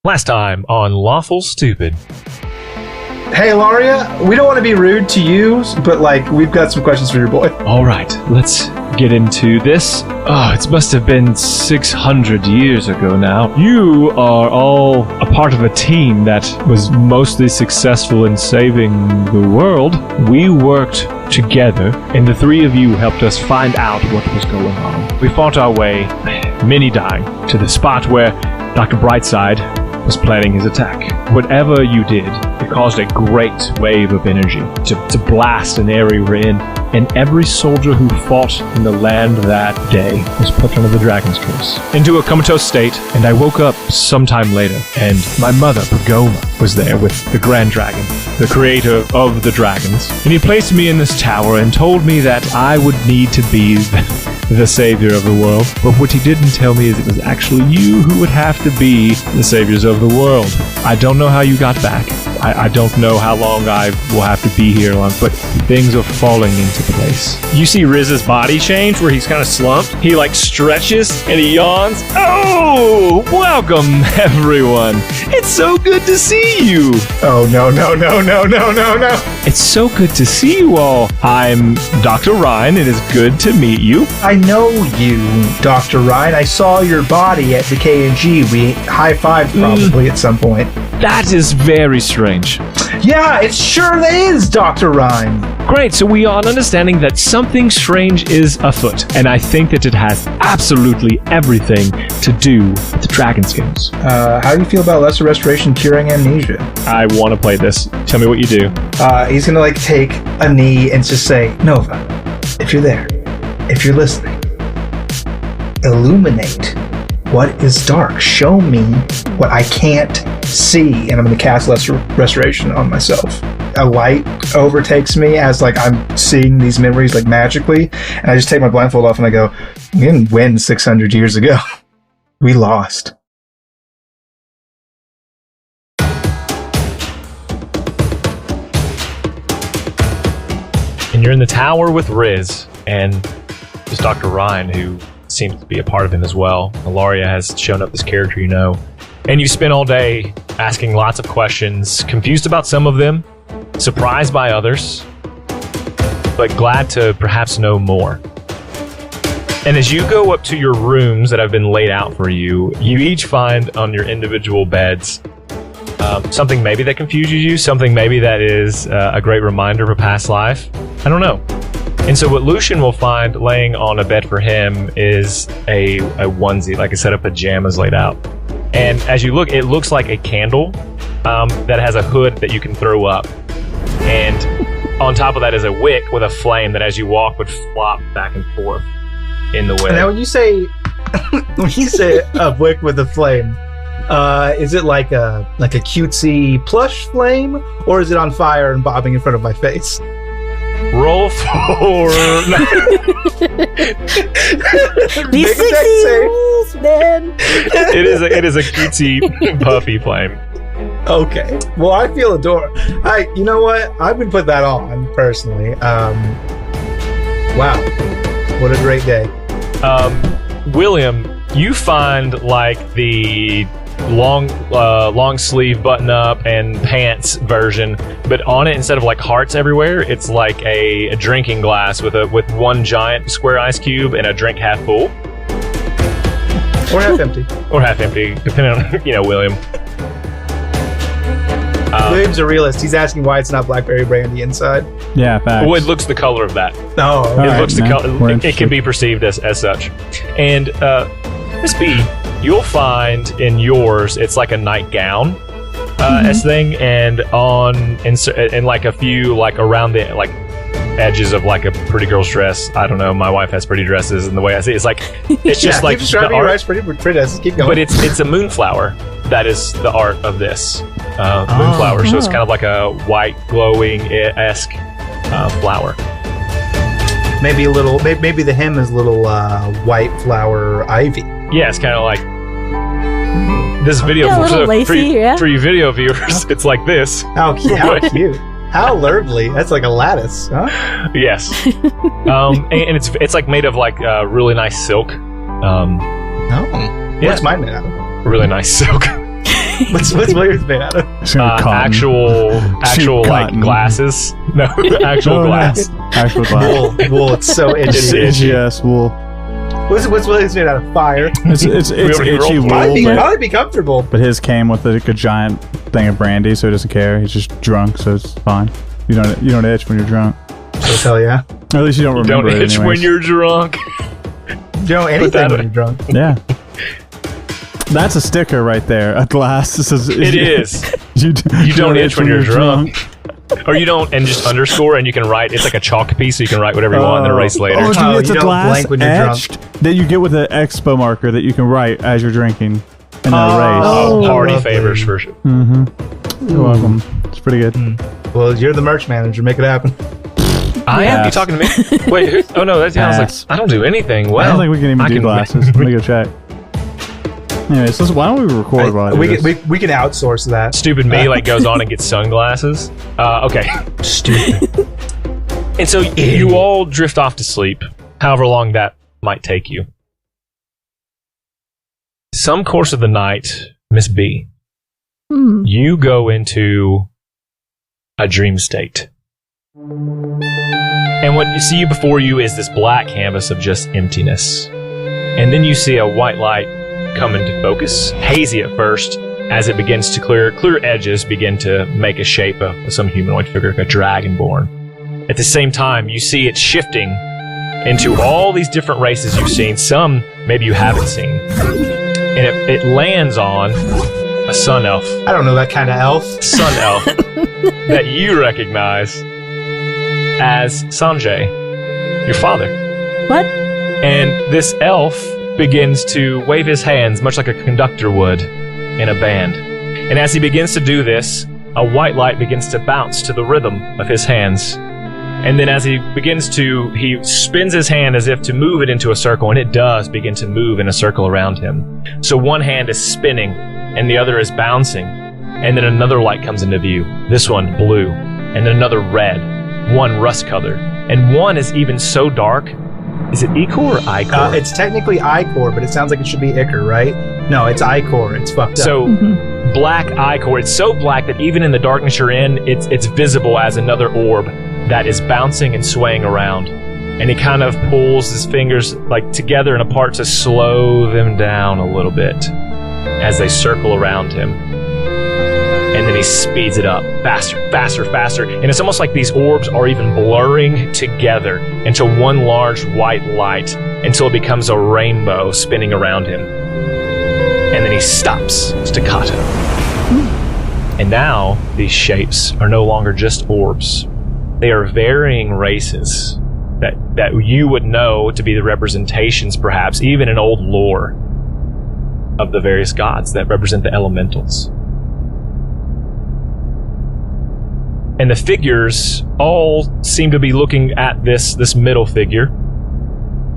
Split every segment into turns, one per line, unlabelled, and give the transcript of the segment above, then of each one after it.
Last time on Lawful Stupid.
Hey, Laria, we don't want to be rude to you, but, we've got some questions for your boy.
All right, let's get into this. Oh, it must have been 600 years ago now. You are all a part of a team that was mostly successful in saving the world. We worked together, and the three of you helped us find out what was going on. We fought our way, many dying, to the spot where Dr. Brightside was planning his attack. Whatever you did, it caused a great wave of energy to blast an area we're in, and every soldier who fought in the land that day was put under the dragon's curse, into a comatose state, and I woke up sometime later, and my mother, Pagoma, was there with the Grand Dragon, the creator of the dragons, and he placed me in this tower and told me that I would need to be the savior of the world. But what he didn't tell me is it was actually you who would have to be the saviors of the world. I don't know how you got back. I don't know how long I will have to be here on, but things are falling into place.
You see Riz's body change where he's kind of slumped. He stretches and he yawns.
Oh, welcome everyone. It's so good to see you.
Oh, no.
It's so good to see you all. I'm Dr. Ryan. It is good to meet you.
I know you, Dr. Ryan. I saw your body at the K&G. We high-fived probably at some point.
That is very strange.
Yeah, it sure is, Dr. Ryan.
Great, so we are understanding that something strange is afoot, and I think that it has absolutely everything to do with the dragon skins.
How do you feel about lesser restoration curing amnesia?
I want to play this. Tell me what you do.
He's gonna take a knee and just say, Nova, if you're there, if you're listening, illuminate what is dark. Show me what I can't see. And I'm going to cast lesser restoration on myself. A light overtakes me as I'm seeing these memories magically. And I just take my blindfold off and I go, we didn't win 600 years ago. We lost.
And you're in the tower with Riz and there's Dr. Ryan, who seems to be a part of him as well. Ilaria has shown up this character you know. And you spent all day asking lots of questions, confused about some of them, surprised by others, but glad to perhaps know more. And as you go up to your rooms that have been laid out for you, you each find on your individual beds something maybe that confuses you, something maybe that is a great reminder of a past life. I don't know. And so what Lucian will find laying on a bed for him is a onesie, like a set of pajamas laid out. And as you look, it looks like a candle that has a hood that you can throw up. And on top of that is a wick with a flame that as you walk would flop back and forth in the wind.
Now when you say a wick with a flame, is it like a cutesy plush flame, or is it on fire and bobbing in front of my face?
Roll for
These 60s, man.
It is a cutesy puffy flame.
Okay. Well, I feel adored. You know what? I would put that on personally. Wow, what a great day.
William, you find the long sleeve button up and pants version, but on it instead of hearts everywhere, it's like a drinking glass with one giant square ice cube and a drink half full
or half empty,
depending on William.
William's a realist. He's asking why it's not blackberry brandy inside.
Yeah, facts.
Well, it looks the color of that.
Oh,
it looks the color. It can be perceived as such. And Miss B, you'll find in yours, it's like a nightgown as thing, and and a few around the edges of a pretty girl's dress. I don't know. My wife has pretty dresses, and the way I see it, it's just
keep describing your wife's pretty dresses. Keep going.
But it's a moonflower. That is the art of this moonflower. So it's kind of like a white glowing-esque flower.
Maybe a little. Maybe the hem is a little white flower ivy.
Yeah, it's kind of like this video for you video viewers. It's like this.
How cute! How lovely! That's like a lattice, huh?
Yes. And it's made of really nice silk.
What's mine made out of?
Really nice silk.
What's Williams made out of?
Actual like
cotton.
glasses. No, actual glass.
Actual glass.
Wool. It's so itchy.
It's itchy ass wool.
What's Williams made out of? Fire.
It's itchy wool,
Probably be comfortable.
but his came with a giant thing of brandy, so he doesn't care. He's just drunk, so it's fine. You don't itch when you're drunk.
Hell yeah.
Or at least you don't remember
Don't
it
itch
anyways.
when you're drunk.
You know anything when you're drunk.
Yeah. That's a sticker right there. A glass that says
It is.
You
don't itch when you're drunk. Or you don't, and just underscore, and you can write. It's like a chalk piece, so you can write whatever you want and then erase later.
Oh, dude,
Oh,
it's
you
a
don't
glass
blank when you're
etched that you get with an expo marker that you can write as you're drinking and then erase.
Oh, party
lovely.
favors for sure.
You're welcome. It's pretty good.
Well, you're the merch manager. Make it happen.
I am. You
Yes.
talking to me? Wait. Oh no, that sounds
Pass.
like I don't do anything. Well,
I don't think we can even do glasses. Let me go check. Anyways, why don't we record while I do this?
We can outsource that.
Stupid me like goes on and gets sunglasses. Okay.
Stupid.
And so you all drift off to sleep, however long that might take you. Some course of the night, Miss B, you go into a dream state. And what you see before you is this black canvas of just emptiness. And then you see a white light come into focus, hazy at first, as it begins to clear edges begin to make a shape of some humanoid figure, like a dragonborn. At the same time, you see it shifting into all these different races you've seen, some maybe you haven't seen. And it lands on a sun elf.
I don't know that kind of elf.
Sun elf that you recognize as Sanjay, your father.
What?
And this elf begins to wave his hands much like a conductor would in a band. And as he begins to do this, a white light begins to bounce to the rhythm of his hands. And then as he spins his hand as if to move it into a circle, and it does begin to move in a circle around him. So one hand is spinning, and the other is bouncing. And then another light comes into view. This one, blue. And then another red. One rust color. And one is even so dark. Is it Icor or Icor?
It's technically Icor, but it sounds like it should be Icar, right? No, it's Icor. It's fucked up.
So, black Icor. It's so black that even in the darkness you're in, it's visible as another orb that is bouncing and swaying around. And he kind of pulls his fingers like together and apart to slow them down a little bit as they circle around him. And then he speeds it up faster, faster, faster. And it's almost like these orbs are even blurring together into one large white light until it becomes a rainbow spinning around him. And then he stops, staccato. And now these shapes are no longer just orbs. They are varying races that you would know to be the representations, perhaps, even in old lore, of the various gods that represent the elementals. And the figures all seem to be looking at this middle figure,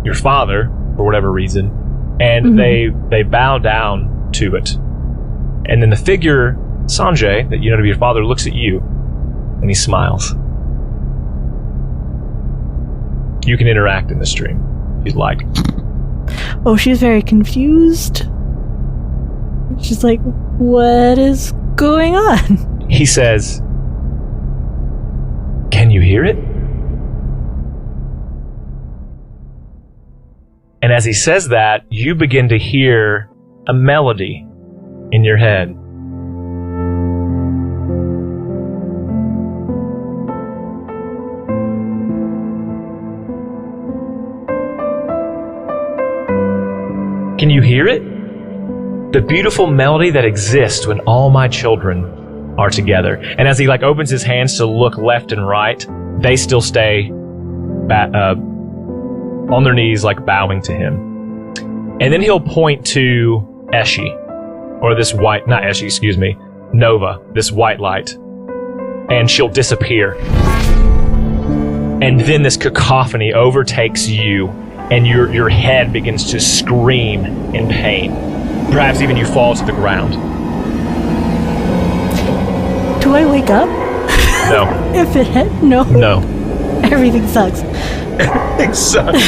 your father, for whatever reason, and they bow down to it. And then the figure, Sanjay, that you know to be your father, looks at you, and he smiles. You can interact in this dream, if you'd like.
Oh, she's very confused. She's like, what is going on?
He says, "Can you hear it?" And as he says that, you begin to hear a melody in your head. Can you hear it? The beautiful melody that exists when all my children are together. And as he opens his hands to look left and right, they still stay on their knees, bowing to him. And then he'll point to Eshi, or this white, not Eshi, excuse me, Nova, this white light, and she'll disappear. And then this cacophony overtakes you, and your head begins to scream in pain. Perhaps even you fall to the ground.
Do I wake up?
No.
If it hit? No.
No.
Everything sucks.
It sucks.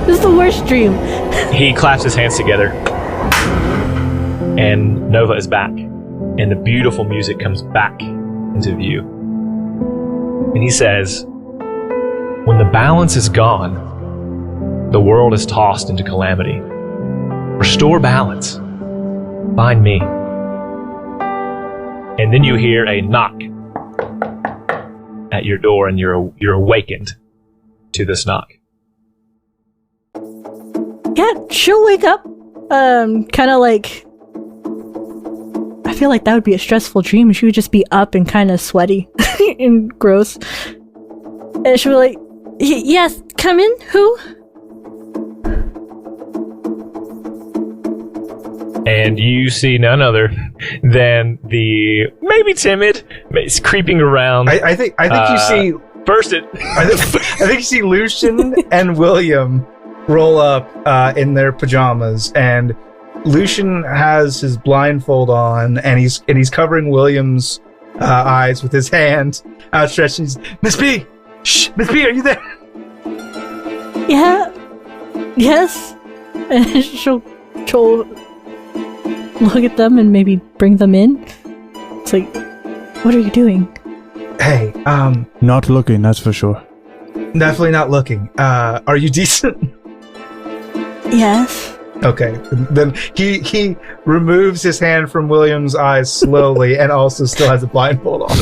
This is the worst dream.
He claps his hands together. and Nova is back, and the beautiful music comes back into view. And he says, when the balance is gone, the world is tossed into calamity. Restore balance. Find me. And then you hear a knock at your door, and you're awakened to this knock.
Yeah, she'll wake up. Kind of like... I feel like that would be a stressful dream. She would just be up and kind of sweaty and gross. And she'll be like, yes, come in, who?
And you see none other than the maybe timid, it's creeping around.
I think you see
first it.
I think you see Lucian and William roll up in their pajamas, and Lucian has his blindfold on, and he's covering William's eyes with his hand outstretched. He's, Miss B, shh, Miss B, are you there?
Yeah. Yes. And she'll look at them and maybe bring them in. It's like, what are you doing?
Hey,
Not looking, that's for sure.
definitely not looking. Are you decent?
Yes.
Okay. Then he removes his hand from William's eyes slowly, and also still has a blindfold on.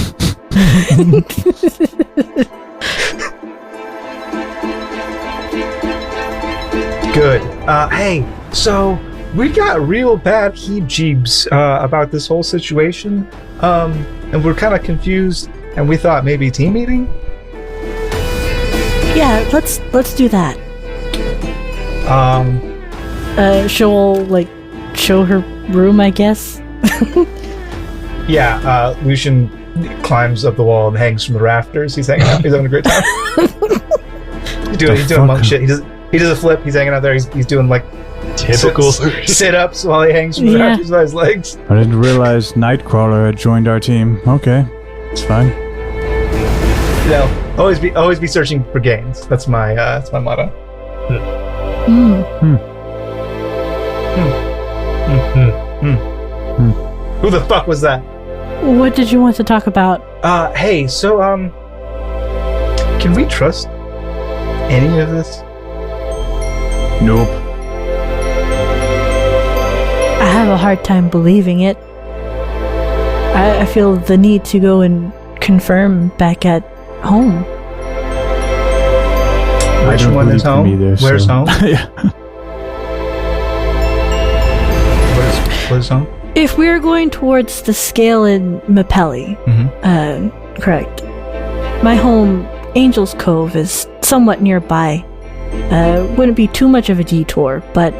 Good. Hey, so we got real bad heebs about this whole situation, and we're kind of confused, and we thought maybe team meeting?
Yeah, let's do that. She'll like show her room, I guess.
Yeah, Lucian climbs up the wall and hangs from the rafters. He's hanging out. He's having a great time. He's doing monk shit. He does a flip. He's hanging out there. He's doing like
Typical
sit-ups while he hangs from the rafters by his legs.
I didn't realize Nightcrawler had joined our team. Okay, it's fine.
You know, always be searching for gains. That's my motto. Who the fuck was that?
What did you want to talk about?
Hey, so can we trust any of this?
Nope.
I have a hard time believing it. I feel the need to go and confirm back at home.
Which one is home?
Either,
Where's
so.
home?
Yeah.
What is home?
If we're going towards the scale in Mappelly, correct. My home, Angel's Cove, is somewhat nearby. Wouldn't be too much of a detour, but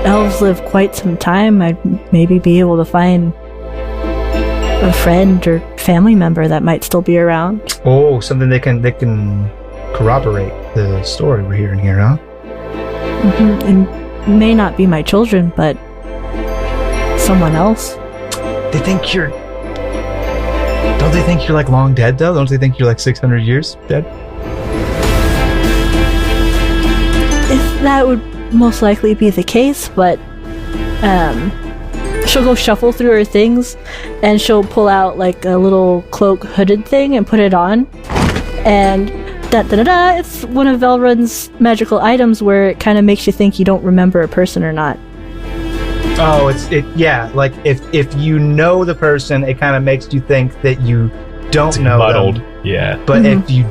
elves live quite some time. I'd maybe be able to find a friend or family member that might still be around.
Oh, something they can corroborate the story we're hearing here, huh?
And may not be my children, but someone else.
Don't they think you're like long dead though? Don't they think you're like 600 years dead?
If that would most likely be the case, but she'll go shuffle through her things and she'll pull out like a little cloak hooded thing and put it on, and it's one of Velrun's magical items where it kind of makes you think you don't remember a person or not.
Oh, yeah, like if you know the person, it kind of makes you think that you don't know
muddled.
them.
Yeah.
But if you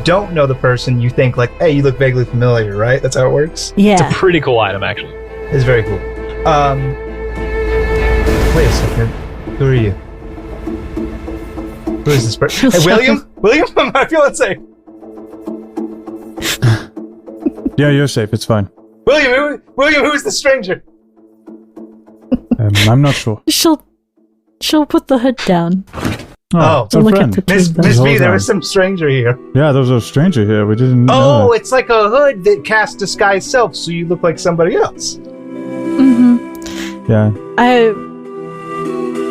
don't know the person, you think like, hey, you look vaguely familiar, right? That's how it works?
Yeah.
It's a pretty cool item, actually.
It's very cool. Wait a second. Who are you? Who is this person? Hey, William? William? I feel unsafe.
Yeah, you're safe. It's fine.
William, who is the stranger?
I'm not sure.
She'll put the hood down.
Oh,
it's a
look
friend.
at the two of them.
Miss B,
Hold
there
on.
was some stranger here.
Yeah, there was a stranger here. We didn't know
Oh,
that.
it's like a hood that casts disguise self, so you look like somebody else.
Yeah.
I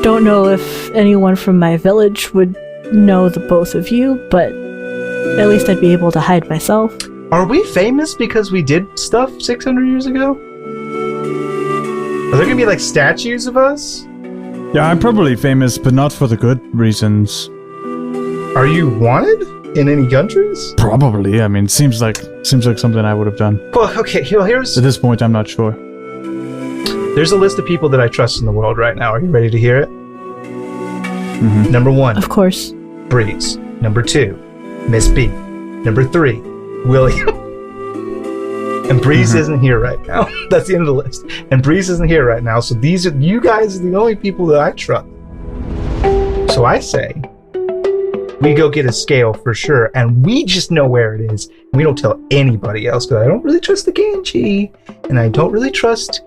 don't know if anyone from my village would know the both of you, but at least I'd be able to hide myself.
Are we famous because we did stuff 600 years ago? Are there gonna be like statues of us?
Yeah, I'm probably famous, but not for the good reasons.
Are you wanted in any countries?
Probably. I mean, seems like something I would have done.
Well, okay. Well, here's.
At this point, I'm not sure.
There's a list of people that I trust in the world right now. Are you ready to hear it?
Mm-hmm.
Number 1.
Of course.
Breeze. Number 2. Miss B. Number 3. William. And Breeze isn't here right now. That's the end of the list. And Breeze isn't here right now. So you guys are the only people that I trust. So I say we go get a scale for sure, and we just know where it is. We don't tell anybody else because I don't really trust the Genji, and I don't really trust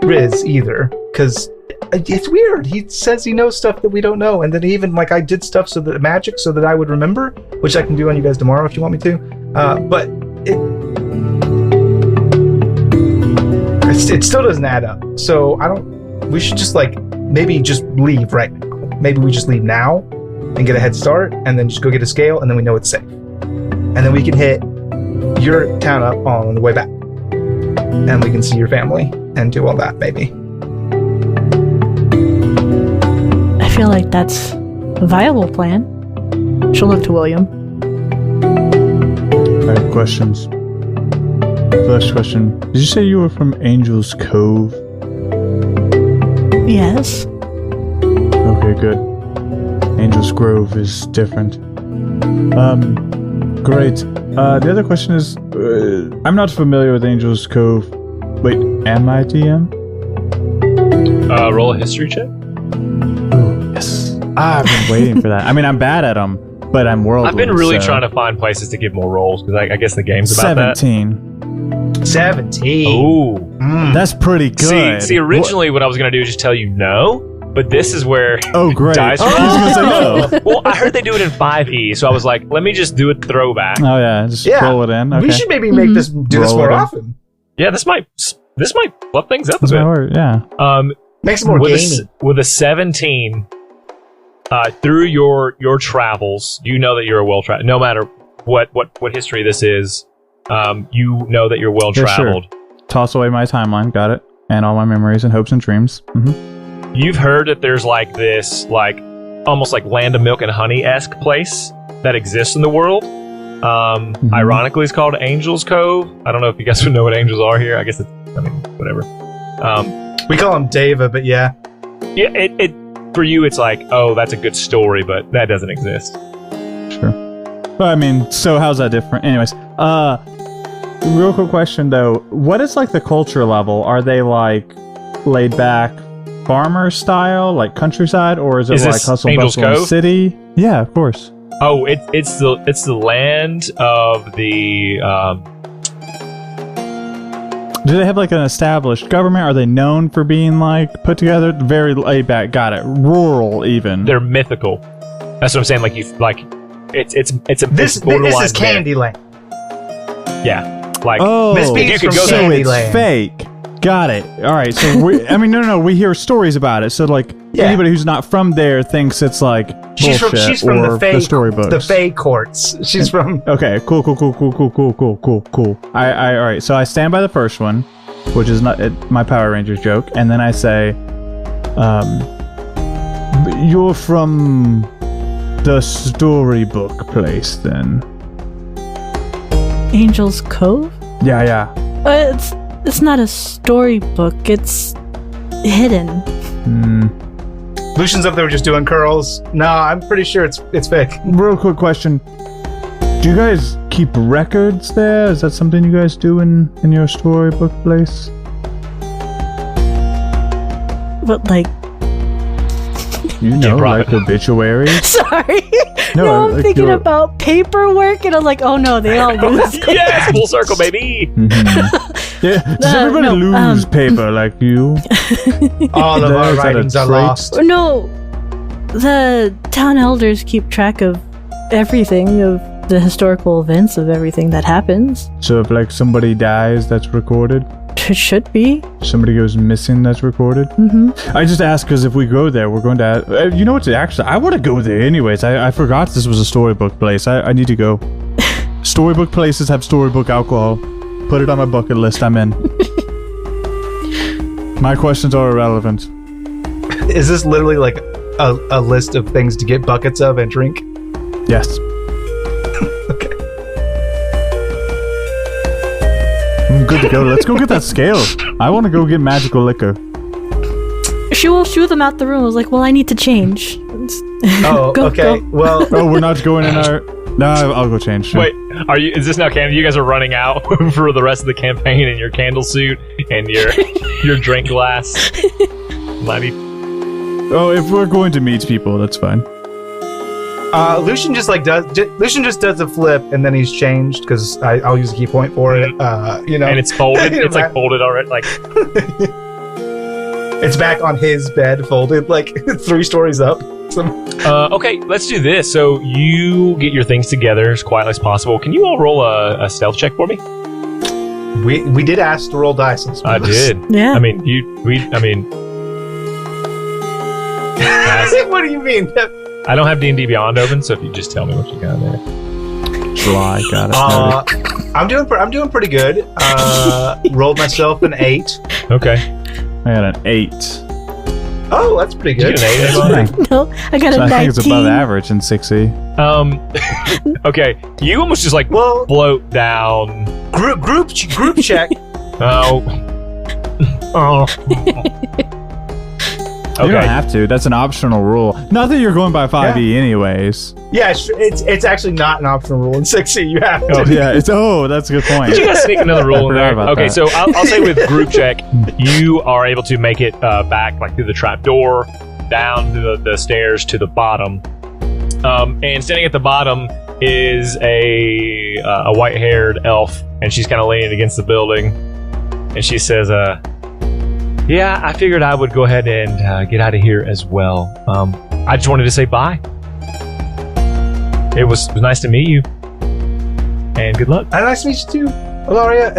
Riz either because it's weird. He says he knows stuff that we don't know, and then even like I did stuff so that magic so that I would remember, which I can do on you guys tomorrow if you want me to. But it still doesn't add up. So we should just like maybe just leave right now. Maybe we just leave now and get a head start and then just go get a scale and then we know it's safe. And then we can hit your town up on the way back. And we can see your family and do all that maybe.
I feel like that's a viable plan. She'll look to William.
I have questions. First question. Did you say you were from Angel's Cove?
Yes.
Okay, good. Angel's Grove is different. Great. The other question is, I'm not familiar with Angel's Cove. Wait, am I DM?
Roll a history check.
Ooh, yes. I've been waiting for that. I mean, I'm bad at them, but I'm worldly.
I've been really
so.
trying to find places to give more rolls because I guess the game's about
17.
17.
Ooh.
That's pretty good.
See, originally what I was going to do is just tell you no, but this is where
great.
dice
He's gonna say no.
Well, I heard they do it in 5e, so I was like, let me just do a throwback.
Oh yeah, just roll it in. Okay.
We should maybe make this do this
Roll
more
it in.
often.
Yeah, this might flip things up
That's
a
my
bit.
word, yeah.
Makes it more gamey.
With a 17, through your travels, you know that you're well traveled. No matter what history this is, you know that you're well traveled.
Yeah, sure. Toss away my timeline, got it, and all my memories and hopes and dreams. Mm-hmm.
You've heard that there's like this, like almost like Land of Milk and Honey-esque place that exists in the world. Ironically, it's called Angel's Cove. I don't know if you guys would know what angels are here. I guess whatever.
We call him Deva, but yeah.
Yeah, it for you, it's like, oh, that's a good story, but that doesn't exist.
Sure. Well, I mean, so how's that different? Anyways, real quick question though, what is like the culture level? Are they like laid back farmer style, like countryside, or is it like hustle bustle in the city? Yeah, of course.
Oh, it's the land of the.
Do they have like an established government? Are they known for being like put together? Very laid back. Got it. Rural, even.
They're mythical. That's what I'm saying. It's a
This is Candyland.
Yeah, like
Miss P
you could
from
go
so
Candyland.
it's fake. Got it. All right. So we hear stories about it. So like anybody who's not from there thinks it's like
she's from
or
the Fae
storybooks.
The Fae courts. She's from.
Okay. Cool. All right. So I stand by the first one, which is not my Power Rangers joke, and then I say, "You're from the storybook place, then."
Angel's Cove?
Yeah.
It's not a storybook. It's hidden.
Lucian's up there just doing curls. No, I'm pretty sure it's fake.
Real quick question. Do you guys keep records there? Is that something you guys do in your storybook place?
But like...
You know, like obituaries?
Sorry.
No,
No, I'm
like
thinking
your-
about paperwork, and I'm like, oh no, they all lose.
yes, full circle, baby.
Yeah, does everybody lose paper like you?
All of our
Is that a
writings are
trait?
lost.
No, the town elders keep track of everything, of the historical events of everything that happens.
So if like somebody dies, that's recorded?
It should be.
Somebody goes missing, that's recorded? I just asked because if we go there, we're going to... you know what? Actually, I want to go there anyways. I forgot this was a storybook place. I need to go. Storybook places have storybook alcohol. Put it on my bucket list. I'm in. My questions are irrelevant.
Is this literally like a list of things to get buckets of and drink?
Yes.
Okay.
I'm good to go. Let's go get that scale. I want to go get magical liquor.
She will shoo them out the room. I was like, well, I need to change.
Oh,
Go,
okay.
go.
Well,
Oh, we're not going in our... No, I'll go change. Sure.
Wait, is this now canon? You guys are running out for the rest of the campaign in your candle suit and your drink glass. Mighty.
Oh, if we're going to meet people, that's fine.
Lucian just does a flip and then he's changed because I'll use a key point for it.
And it's folded. It's like folded already. Like
it's back on his bed, folded like 3 stories up.
okay, let's do this. So you get your things together as quietly as possible. Can you all roll a stealth check for me?
We did ask to roll dice.
I did.
Yeah.
I mean,
What do you mean?
I don't have D&D Beyond open, so if you just tell me what you got there.
July, got it.
I'm doing pretty good. Rolled myself an 8.
Okay.
I got an 8.
Oh, that's pretty
Did
good.
you get an 8?
Yeah.
No, I got a
So I
19.
think it's above average in 6E.
Okay. You almost just like
Well,
float down.
group check.
Oh.
You don't
Okay.
have to. That's an optional rule. Not that you're going by 5E anyways.
Yeah, it's actually not an optional rule in 6E. You have to.
Oh, yeah. That's a good point.
Did you guys sneak another rule in
I
there?
forgot about
Okay,
that.
so I'll say with group check, you are able to make it back like through the trap door, down to the stairs to the bottom. And standing at the bottom is a white-haired elf, and she's kind of leaning against the building. And she says, yeah, I figured I would go ahead and get out of here as well. I just wanted to say bye. It was nice to meet you. And good luck.
Nice to meet you too, Ilaria.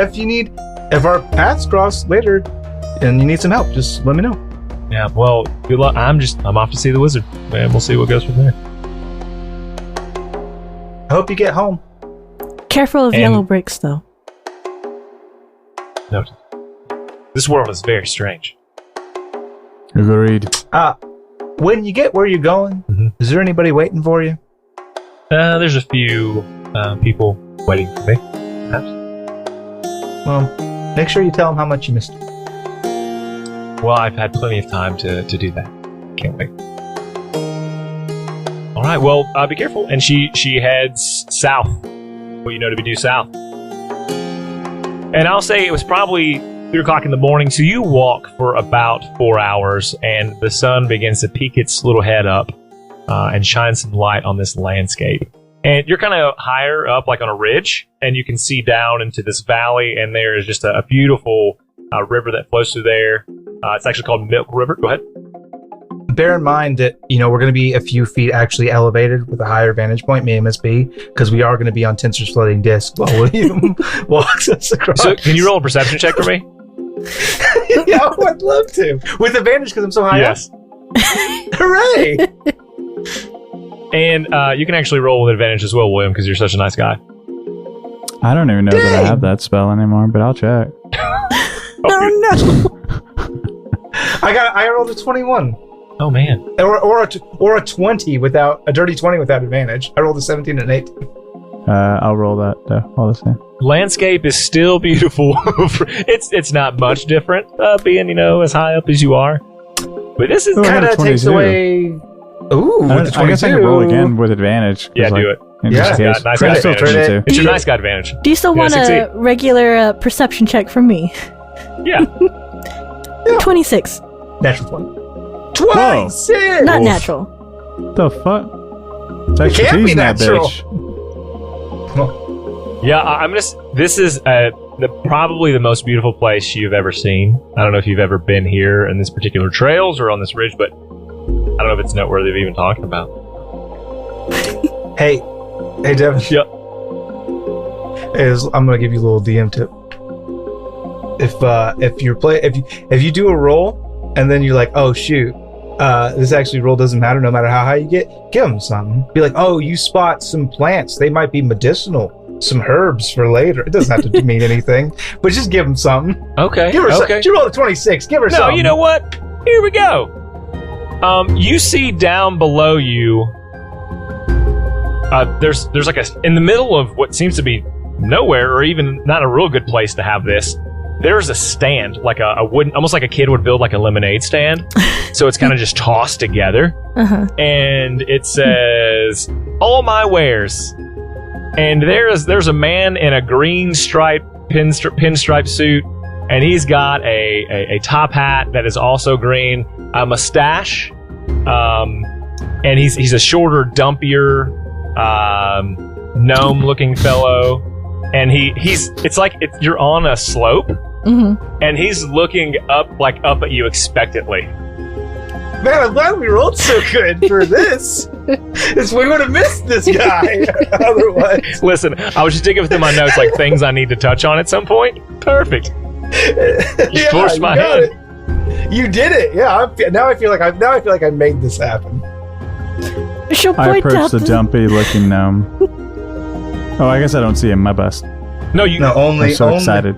If our paths cross later and you need some help, just let me know.
Yeah, well, good luck. I'm off to see the wizard, and we'll see what goes from there.
I hope you get home.
Careful of
And-
yellow bricks, though.
Noted. This world is very strange.
Agreed.
When you get where you're going, is there anybody waiting for you?
There's a few people waiting for me. Perhaps.
Well, make sure you tell them how much you missed.
Well, I've had plenty of time to do that. Can't wait. All right. Well, be careful. And she heads south. What you know to be due south. And I'll say it was probably 3 o'clock in the morning. So you walk for about 4 hours, and the sun begins to peek its little head up and shine some light on this landscape. And you're kind of higher up, like on a ridge, and you can see down into this valley, and there is just a beautiful river that flows through there. It's actually called Milk River. Go ahead.
Bear in mind that, we're going to be a few feet actually elevated with a higher vantage point, me and Miss B, because we are going to be on Tensor's floating disc while William walks us across.
So can you roll a perception check for me?
Yeah, I'd love to. With advantage because I'm so high
Yes.
up. Hooray!
And you can actually roll with advantage as well, William, because you're such a nice guy.
I don't even know that I have that spell anymore, but I'll check.
Oh, no.
I rolled a 21.
Oh, man.
Or a 20 without a dirty 20 without advantage. I rolled a 17 and an 8.
I'll roll that all the same.
Landscape is still beautiful. It's not much different being, as high up as you are. But this is
Oh, I got
Kind
a
of takes
22.
away. Ooh, with the 22.
I guess I can roll again with advantage. 'cause,
Yeah, do it.
in
Yeah.
just case.
Nice
But I
guy
still
advantage.
turn it
It's your
Yeah.
nice guy advantage.
Do you still
Yeah,
want a
succeed.
regular perception check from me?
Yeah.
26.
Natural 20. 26!
Not
Oof.
natural.
The fuck? It's
It can't
expertise
be
in that
natural.
bitch.
Yeah, I'm gonna. This is probably the most beautiful place you've ever seen. I don't know if you've ever been here in this particular trails or on this ridge, but I don't know if it's noteworthy of even talking about.
Hey, Devin.
Yep.
I'm gonna give you a little DM tip. If you do a roll and then you're like, oh shoot, this actually roll doesn't matter no matter how high you get, give them something. Be like, oh, you spot some plants, they might be medicinal. some herbs for later. It doesn't have to mean anything, but just give him something.
Okay.
Give her
okay.
She rolled a 26. Give her
No,
something.
you know what? Here we go. You see down below you, there's like in the middle of what seems to be nowhere, or even not a real good place to have this. There's a stand, like a wooden, almost like a kid would build like a lemonade stand. So it's kind of just tossed together, and it says "All my wares." And there's a man in a green pinstripe suit, and he's got a top hat that is also green, a mustache, and he's a shorter, dumpier, gnome-looking fellow, and it's like you're on a slope, and he's looking up at you expectantly.
Man, I'm glad we rolled so good for this. We would have missed this guy otherwise.
Listen, I was just digging through my notes, like things I need to touch on at some point. Perfect. You forced my hand.
You did it. Yeah. Now I feel like I made this happen.
She'll
I
point
approach
out
the dumpy-looking gnome. Oh, I guess I don't see him. My best.
No, you.
No, only.
I'm so
only,
excited.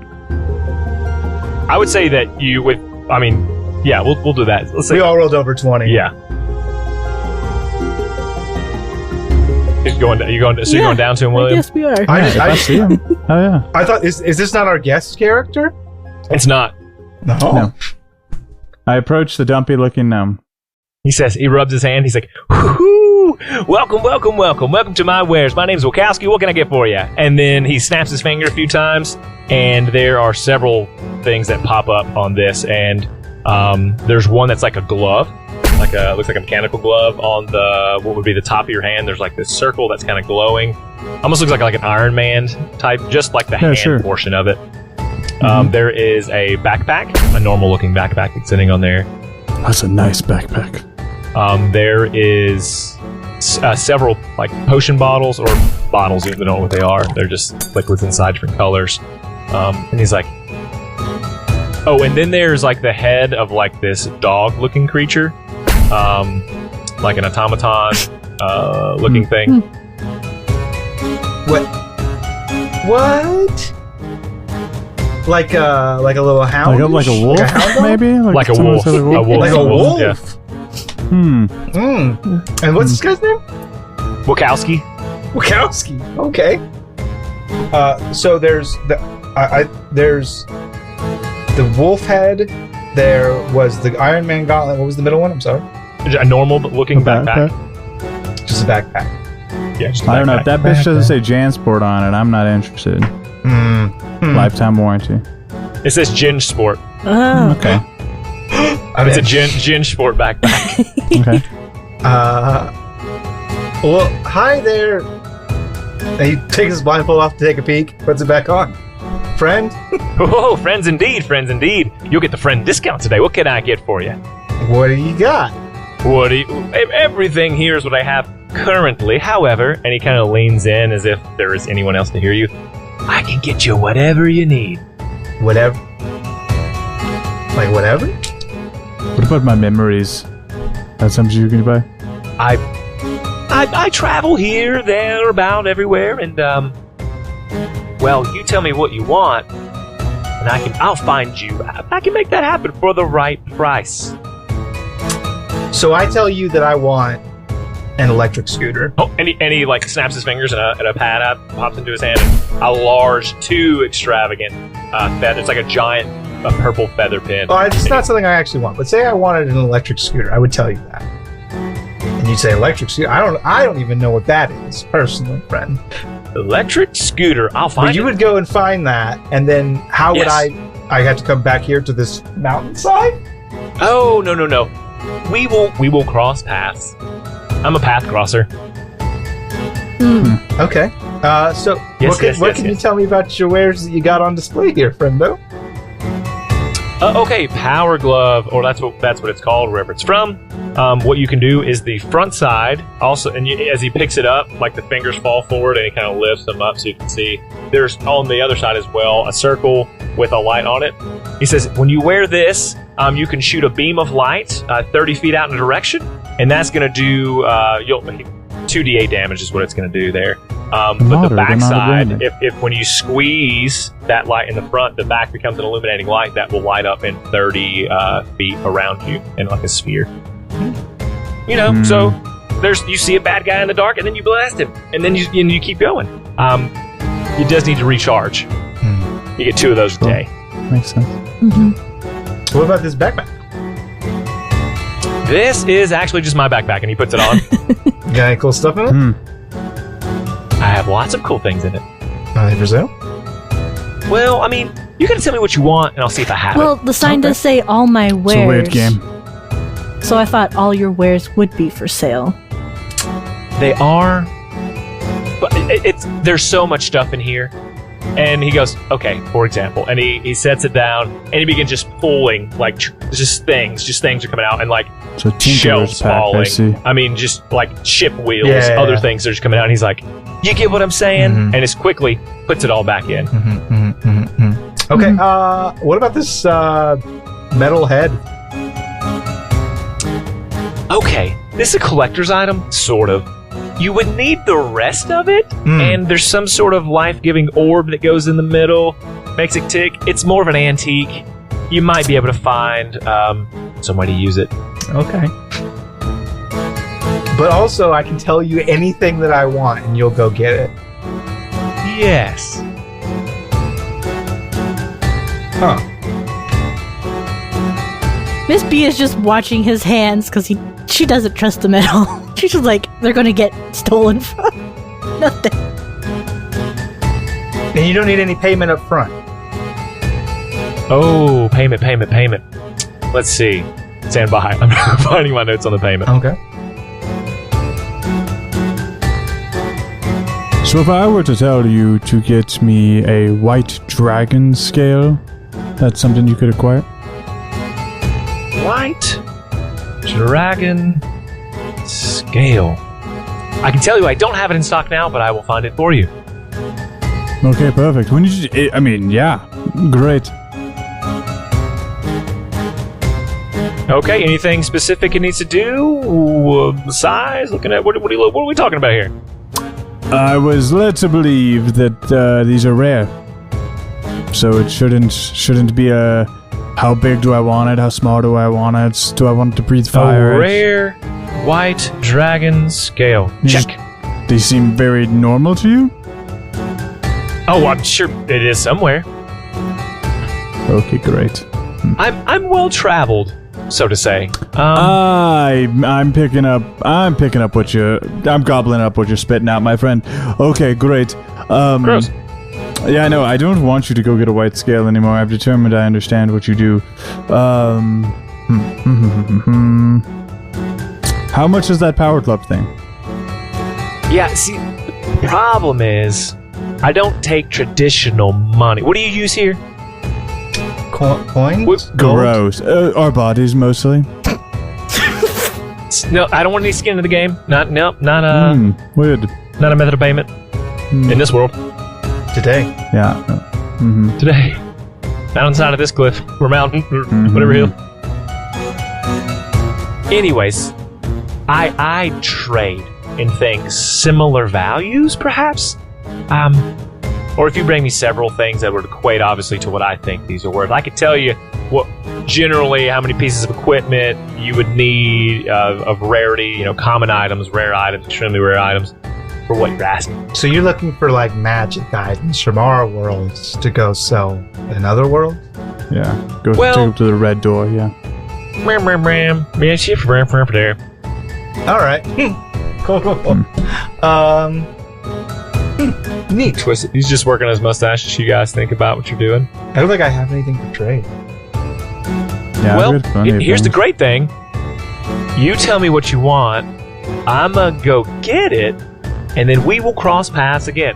I would say that you would. I mean, yeah, we'll do that. Let's say
We all rolled over 20.
Yeah. You're going down to him,
I
William?
guess we are.
I
See him. Oh yeah.
I thought, is this not our guest character?
It's not.
No.
I approach the dumpy-looking gnome.
He says, he rubs his hand. He's like, whoo, welcome to my wares. My name's Wachowski. What can I get for you? And then he snaps his finger a few times, and there are several things that pop up on this. And there's one that's like a glove, looks like a mechanical glove on what would be the top of your hand. There's like this circle that's kind of glowing, almost looks like an Iron Man type, just like the hand portion of it. There is a backpack, a normal looking backpack that's sitting on there.
That's a nice backpack.
There is several like potion bottles or bottles. You don't know what they are. They're just liquids inside different colors. And he's like, oh, and then there's like the head of like this dog-looking creature, like an automaton looking thing.
What? Like a little hound?
Like a wolf, maybe?
Like a wolf.
Like a wolf?
Yeah.
And what's this guy's name?
Wachowski.
Okay. So there's there's the wolf head. There was the Iron Man gauntlet. What was the middle one? I'm sorry.
A normal looking backpack.
Just a backpack.
Yeah, just a
I don't know. If
backpack.
that bitch doesn't say Jansport on it, I'm not interested. Lifetime warranty.
It says Gin Sport.
Oh.
Okay.
It's a Gin Sport backpack.
Okay.
Well, hi there. And he takes his blindfold off to take a peek, puts it back on. Friend?
Oh, friends indeed. You'll get the friend discount today. What can I get for you?
What do you got?
Everything here is what I have currently. However, and he kind of leans in as if there is anyone else to hear you. I can get you whatever you need.
Whatever? Like whatever?
What about my memories? That's something you can buy?
I travel here, there, about everywhere, and well, you tell me what you want, and I'll find you. I can make that happen for the right price.
So I tell you that I want an electric scooter.
Oh, and he like snaps his fingers and a pad up pops into his hand, and a large, too extravagant feather. It's like a giant purple feather pin.
Oh, it's not something I actually want. But say I wanted an electric scooter, I would tell you that. And you'd say electric scooter. I don't even know what that is personally, friend.
Electric scooter. I'll find
But you would go and find that, and then how would I have to come back here to this mountainside?
Oh, no. We will cross paths. I'm a path crosser.
Okay. So what can you tell me about your wares that you got on display here, friendo?
Okay, power glove, or that's what it's called wherever it's from. What you can do is the front side also, and as he picks it up, like the fingers fall forward and he kind of lifts them up so you can see. There's on the other side as well a circle with a light on it. He says when you wear this, you can shoot a beam of light 30 feet out in a direction, and that's going to do 2d8 damage is what it's going to do there. But the
Moderate amount of
backside,
damage.
if when you squeeze that light in the front, the back becomes an illuminating light that will light up in 30 feet around you in like a sphere. You know, so you see a bad guy in the dark, and then you blast him, and then you keep going. It does need to recharge. You get 2 of those a day.
Makes sense.
What about this backpack?
This is actually just my backpack, and he puts it on.
Got any cool stuff in it?
I have lots of cool things in it.
For sale?
Well, I mean, you gotta tell me what you want, and I'll see if I have
Well,
it.
the sign does say all my wares.
It's a weird game.
So I thought all your wares would be for sale.
They are, but there's so much stuff in here. And he goes, okay, for example, and he sets it down, and he begins just pulling, like, just things are coming out, and like,
It's a Tinkerer's
shelves
pack,
falling.
I see.
I mean, just like ship wheels,
Yeah.
other things are just coming out, and he's like, you get what I'm saying?
Mhm.
And just quickly puts it all back in.
Okay, what about this metal head?
Okay, this is a collector's item, sort of. You would need the rest of it, and there's some sort of life-giving orb that goes in the middle, makes it tick. It's more of an antique. You might be able to find some way to use it.
Okay. But also, I can tell you anything that I want, and you'll go get it.
Yes.
Huh.
Miss B is just watching his hands because she doesn't trust the metal. She's just like, they're gonna get stolen from nothing.
And you don't need any payment up front.
Oh, payment. Let's see. Stand by. I'm finding my notes on the payment.
Okay.
So if I were to tell you to get me a white dragon scale, that's something you could acquire?
White dragon scale. I can tell you I don't have it in stock now, but I will find it for you.
Okay, perfect. When did you... I mean, yeah. Great.
Okay, anything specific it needs to do? Size? Looking at what are we talking about here?
I was led to believe that these are rare. So it shouldn't be a... How big do I want it? How small do I want it? Do I want it to breathe fire?
A rare white dragon scale.
These-
Check.
They seem very normal to you?
Oh, I'm sure it is somewhere.
Okay, great.
I'm well traveled, so to say.
I'm picking up what I'm gobbling up what you're spitting out, my friend. Okay, great.
Gross.
Yeah, no, I don't want you to go get a white scale anymore. I've determined I understand what you do. How much is that power club thing?
Yeah, see, the problem is I don't take traditional money. What do you use here?
Coins?
Gross. Our bodies mostly.
No, I don't want any skin in the game. Not
Weird.
not a method of payment in this world
Today.
Yeah.
today. Not on the side of this cliff or mountain or whatever hill. Anyways, I trade in things similar values, perhaps. Or if you bring me several things that would equate, obviously, to what I think these are worth, I could tell you what generally how many pieces of equipment you would need of rarity, common items, rare items, extremely rare items, for what you're asking.
So you're looking for like magic items from our worlds to go sell in other worlds?
Yeah. Go
Well-
take up to the red door, yeah.
Yeah, shift there.
All right. Cool. Neat.
Twist it. He's just working on his mustache as you guys think about what you're doing.
I don't think I have anything to trade.
Yeah,
Well,
I've got plenty of
here's the
things.
great thing. You tell me what you want, I'm gonna go get it, and then we will cross paths again.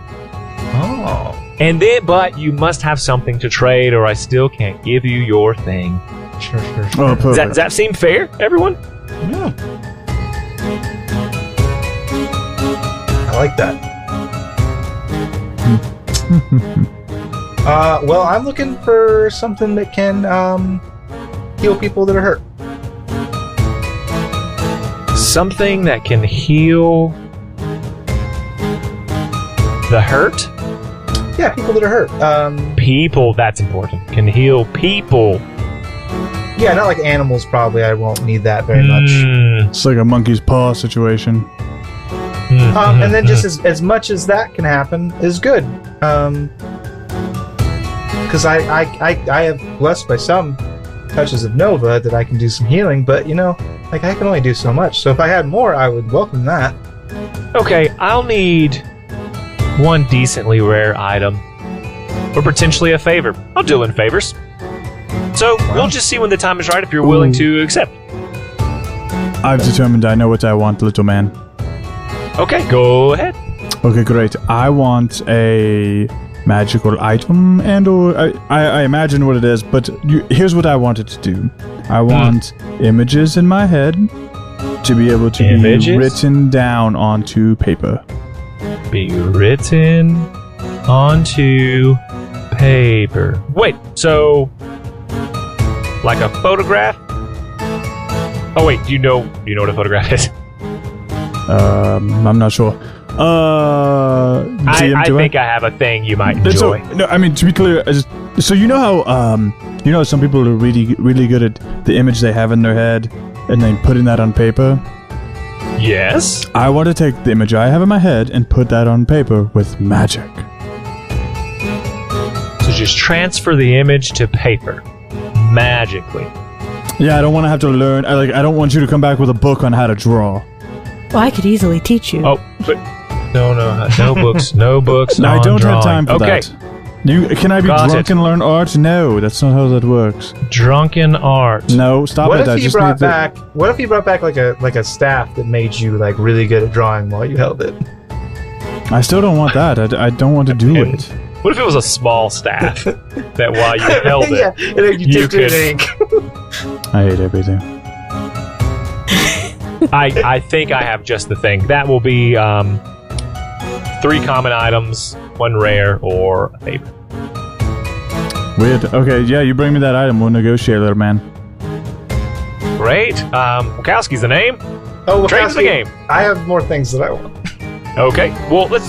Oh.
And then, but you must have something to trade, or I still can't give you your thing.
Sure.
Oh, perfect.
Does that seem fair, everyone?
Yeah. I like that. Well, I'm looking for something that can heal people that are hurt.
Something that can heal the hurt?
Yeah, people that are hurt.
People, that's important. Can heal people.
Yeah, not like animals, probably. I won't need that very much.
It's like a monkey's paw situation.
And then just as much as that can happen is good. Because I have blessed by some touches of Nova that I can do some healing, but I can only do so much. So if I had more, I would welcome that.
Okay, I'll need one decently rare item, or potentially a favor. I'll deal in favors. So we'll just see when the time is right if you're willing to accept.
I've determined I know what I want, little man.
Okay, go ahead.
Okay, great. I want a magical item, and or I imagine what it is, but here's what I want it to do. I want images in my head to be able to be written down onto paper.
Be written onto paper. Wait, so like a photograph? Oh wait, do you know what a photograph is?
I'm not sure.
I think I have a thing you might enjoy.
No, I mean, to be clear, so you know how some people are really, really good at the image they have in their head and then putting that on paper?
Yes.
I want to take the image I have in my head and put that on paper with magic.
So just transfer the image to paper magically.
Yeah, I don't want to have to learn. I don't want you to come back with a book on how to draw.
Well, I could easily teach you.
Oh, but no books, no books.
No, I don't
drawing.
have time for that. Can I be drunk and learn art? No, that's not how that works.
Drunken art.
No, stop it.
What if you brought back like a staff that made you like really good at drawing while you held it?
I still don't want that. I don't want to do it.
What if it was a small staff that while you held it,
yeah, and then you dipped it in ink?
I hate everything.
I think I have just the thing. That will be 3 common items, 1 rare, or a favor.
Weird. Okay, yeah, you bring me that item. We'll negotiate, little man.
Great. Wachowski's the name.
Oh,
Trade's the game.
I have more things that I want.
Okay. Well, let's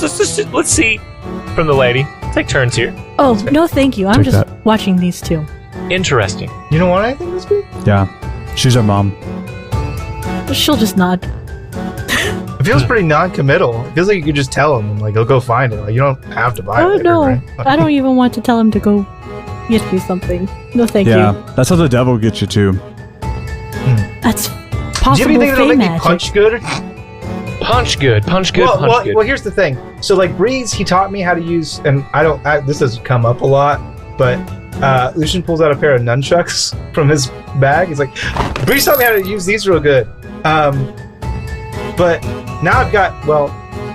see from the lady. Take turns here.
Oh, no thank you. I'm
Take
just
that.
watching these two.
Interesting.
You don't want anything this week?
Yeah, she's our mom.
She'll just nod.
It feels pretty non-committal. It feels like you could just tell him, and like he'll go find it. Like you don't have to buy it.
Oh,
later,
no.
right?
I don't even want to tell him to go get me something. No thank
Yeah,
you.
that's how the devil gets you too.
That's
Do you
possible
have anything that'll
fey
make me
magic.
punch good?
Punch good. Punch good.
Well,
punch good.
well, here's the thing. So, like, Breeze, he taught me how to use, and this doesn't come up a lot, but Lucian pulls out a pair of nunchucks from his bag. He's like, Breeze taught me how to use these real good. But now I've got, well,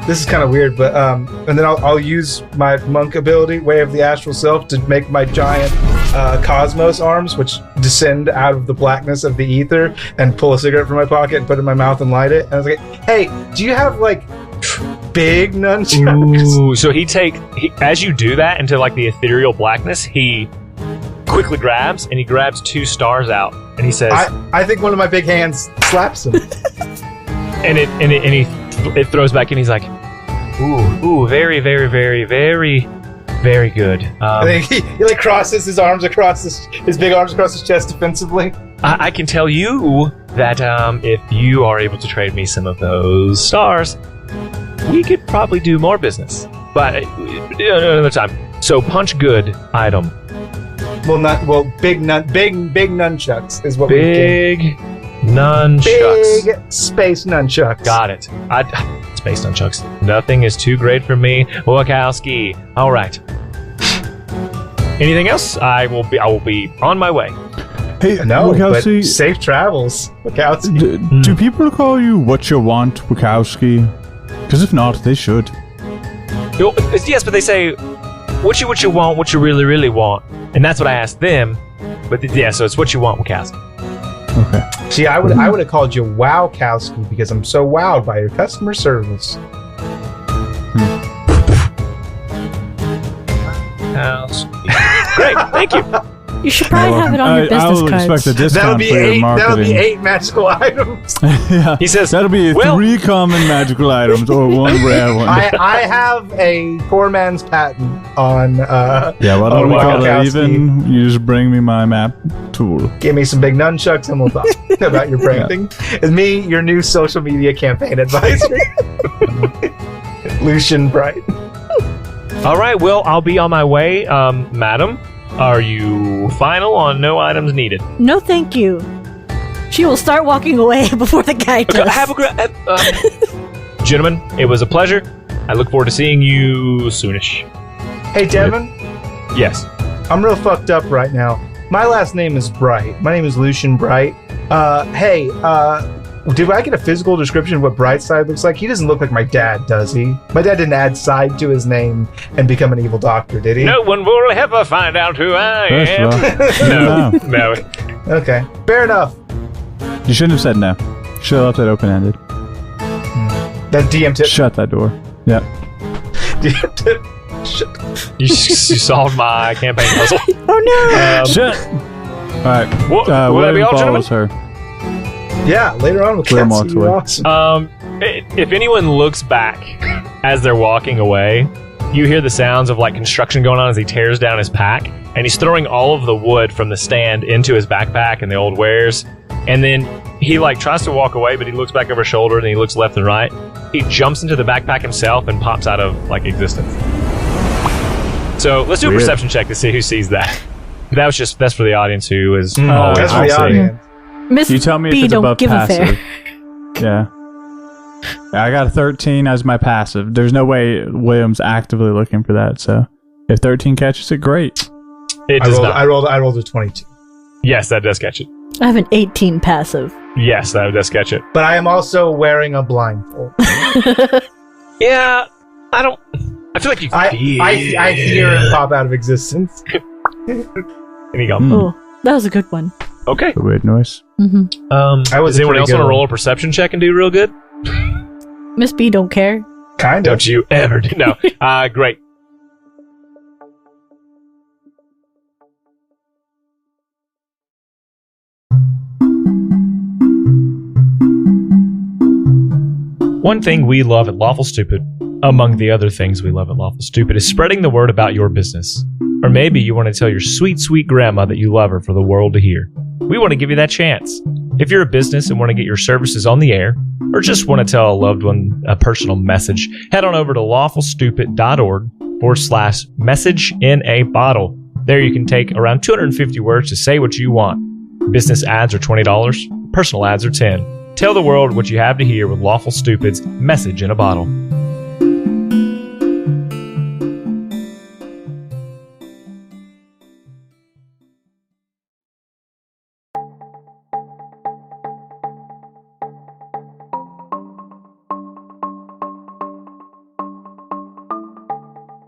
this is kind of weird, but, and then I'll use my monk ability, Way of the Astral Self, to make my giant cosmos arms, which descend out of the blackness of the ether, and pull a cigarette from my pocket and put it in my mouth and light it. And I was like, hey, do you have, like, big nunchucks?
Ooh, so as you do that into like the ethereal blackness, he quickly grabs 2 stars out, and he says,
I think one of my big hands slaps him.
and it throws back in. He's like, ooh, very, very, very, very, very good.
And then he like crosses his arms across his big arms across his chest defensively.
I can tell you that if you are able to trade me some of those stars, we could probably do more business. But another time. So punch good item.
Big nunchucks is what
Big nunchucks.
Big space nunchucks.
Got it. Space nunchucks. Nothing is too great for me. Wachowski. All right. Anything else? I will be on my way.
Hey,
No,
Wachowski,
but safe travels, Wachowski.
do people call you what you want, Wachowski? Because if not, they should.
Yes, but they say, what you want, what you really, really want. And that's what I asked them. But yeah, so it's what you want, Wachowski.
Okay.
See, I would have called you Wowkowski because I'm so wowed by your customer service.
Great, thank you.
You should probably have it on your
I
business
will
cards.
expect a
That'll
discount
be
for your
8.
marketing.
That'll be 8 magical items.
Yeah.
He says,
That'll be
well-
3 common magical items or 1 rare one.
I have a poor man's patent on.
Yeah, why don't we
on
call that
Wachowski.
even? You just bring me my map tool.
Give me some big nunchucks and we'll talk about your branding. It's me, your new social media campaign advisor, Lucian Bright.
all right, well, I'll be on my way. Madam, are you final on no items needed?
No, thank you. She will start walking away before the guy does.
Have a great... Gentlemen, it was a pleasure. I look forward to seeing you soonish.
Hey, Devin,
Yes.
I'm real fucked up right now. My last name is Bright. My name is Lucian Bright. Hey, did I get a physical description of what Brightside looks like? He doesn't look like my dad, does he? My dad didn't add side to his name and become an evil doctor, did he?
No one will ever find out who I am.
First of all,
No.
Okay, fair enough.
you shouldn't have said no. Should have left it open-ended.
That DM tip.
Shut that door. Yep.
DM tip. Shut.
You solved my campaign puzzle.
Oh no!
Shut. All right.
Will that be
William
all,
follows her.
Yeah, later on we'll
Clear
catch
walks
you.
away.
Awesome.
If anyone looks back as they're walking away, you hear the sounds of like construction going on as he tears down his pack, and he's throwing all of the wood from the stand into his backpack and the old wares, and then he like tries to walk away, but he looks back over his shoulder and he looks left and right. He jumps into the backpack himself and pops out of like existence. So let's do a
Weird.
perception check to see who sees that. That's for the audience who is
Mm,
always
that's for the
seeing.
audience.
Miss
You tell me
B
if it's
don't
above
give
passive.
a fair.
Yeah. I got a 13 as my passive. There's no way William's actively looking for that, so if 13 catches it, great.
It
I
does
rolled,
not.
I rolled a 22.
Yes, that does catch it.
I have an 18 passive.
Yes, that does catch it.
But I am also wearing a blindfold.
Yeah, I feel like you
I hear it pop out of existence.
And you go,
Oh, that was a good one.
okay.
A weird noise.
Mm-hmm.
I was
Does anyone
pretty
else
good
want to
one.
roll a perception check and do real good?
Miss B don't care.
Kind of.
Don't you ever do. No. Great. One thing we love at Lawful Stupid, among the other things we love at Lawful Stupid, is spreading the word about your business. Or maybe you want to tell your sweet, sweet grandma that you love her for the world to hear. We want to give you that chance. If you're a business and want to get your services on the air, or just want to tell a loved one a personal message, head on over to lawfulstupid.org/message in a bottle. There you can take around 250 words to say what you want. Business ads are $20, personal ads are $10. Tell the world what you have to hear with Lawful Stupid's Message in a Bottle.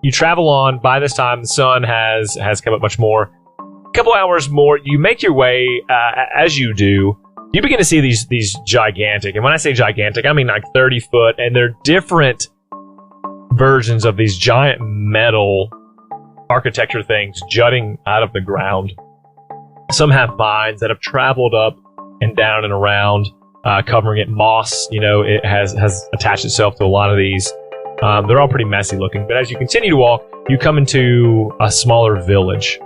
You travel on. By this time, the sun has come up much more. A couple hours more. You make your way. As you do, you begin to see these gigantic. And when I say gigantic, I mean like 30 foot. And they're different versions of these giant metal architecture things jutting out of the ground. Some have vines that have traveled up and down and around, covering it. Moss, it has attached itself to a lot of these. They're all pretty messy looking, but as you continue to walk, you come into a smaller village.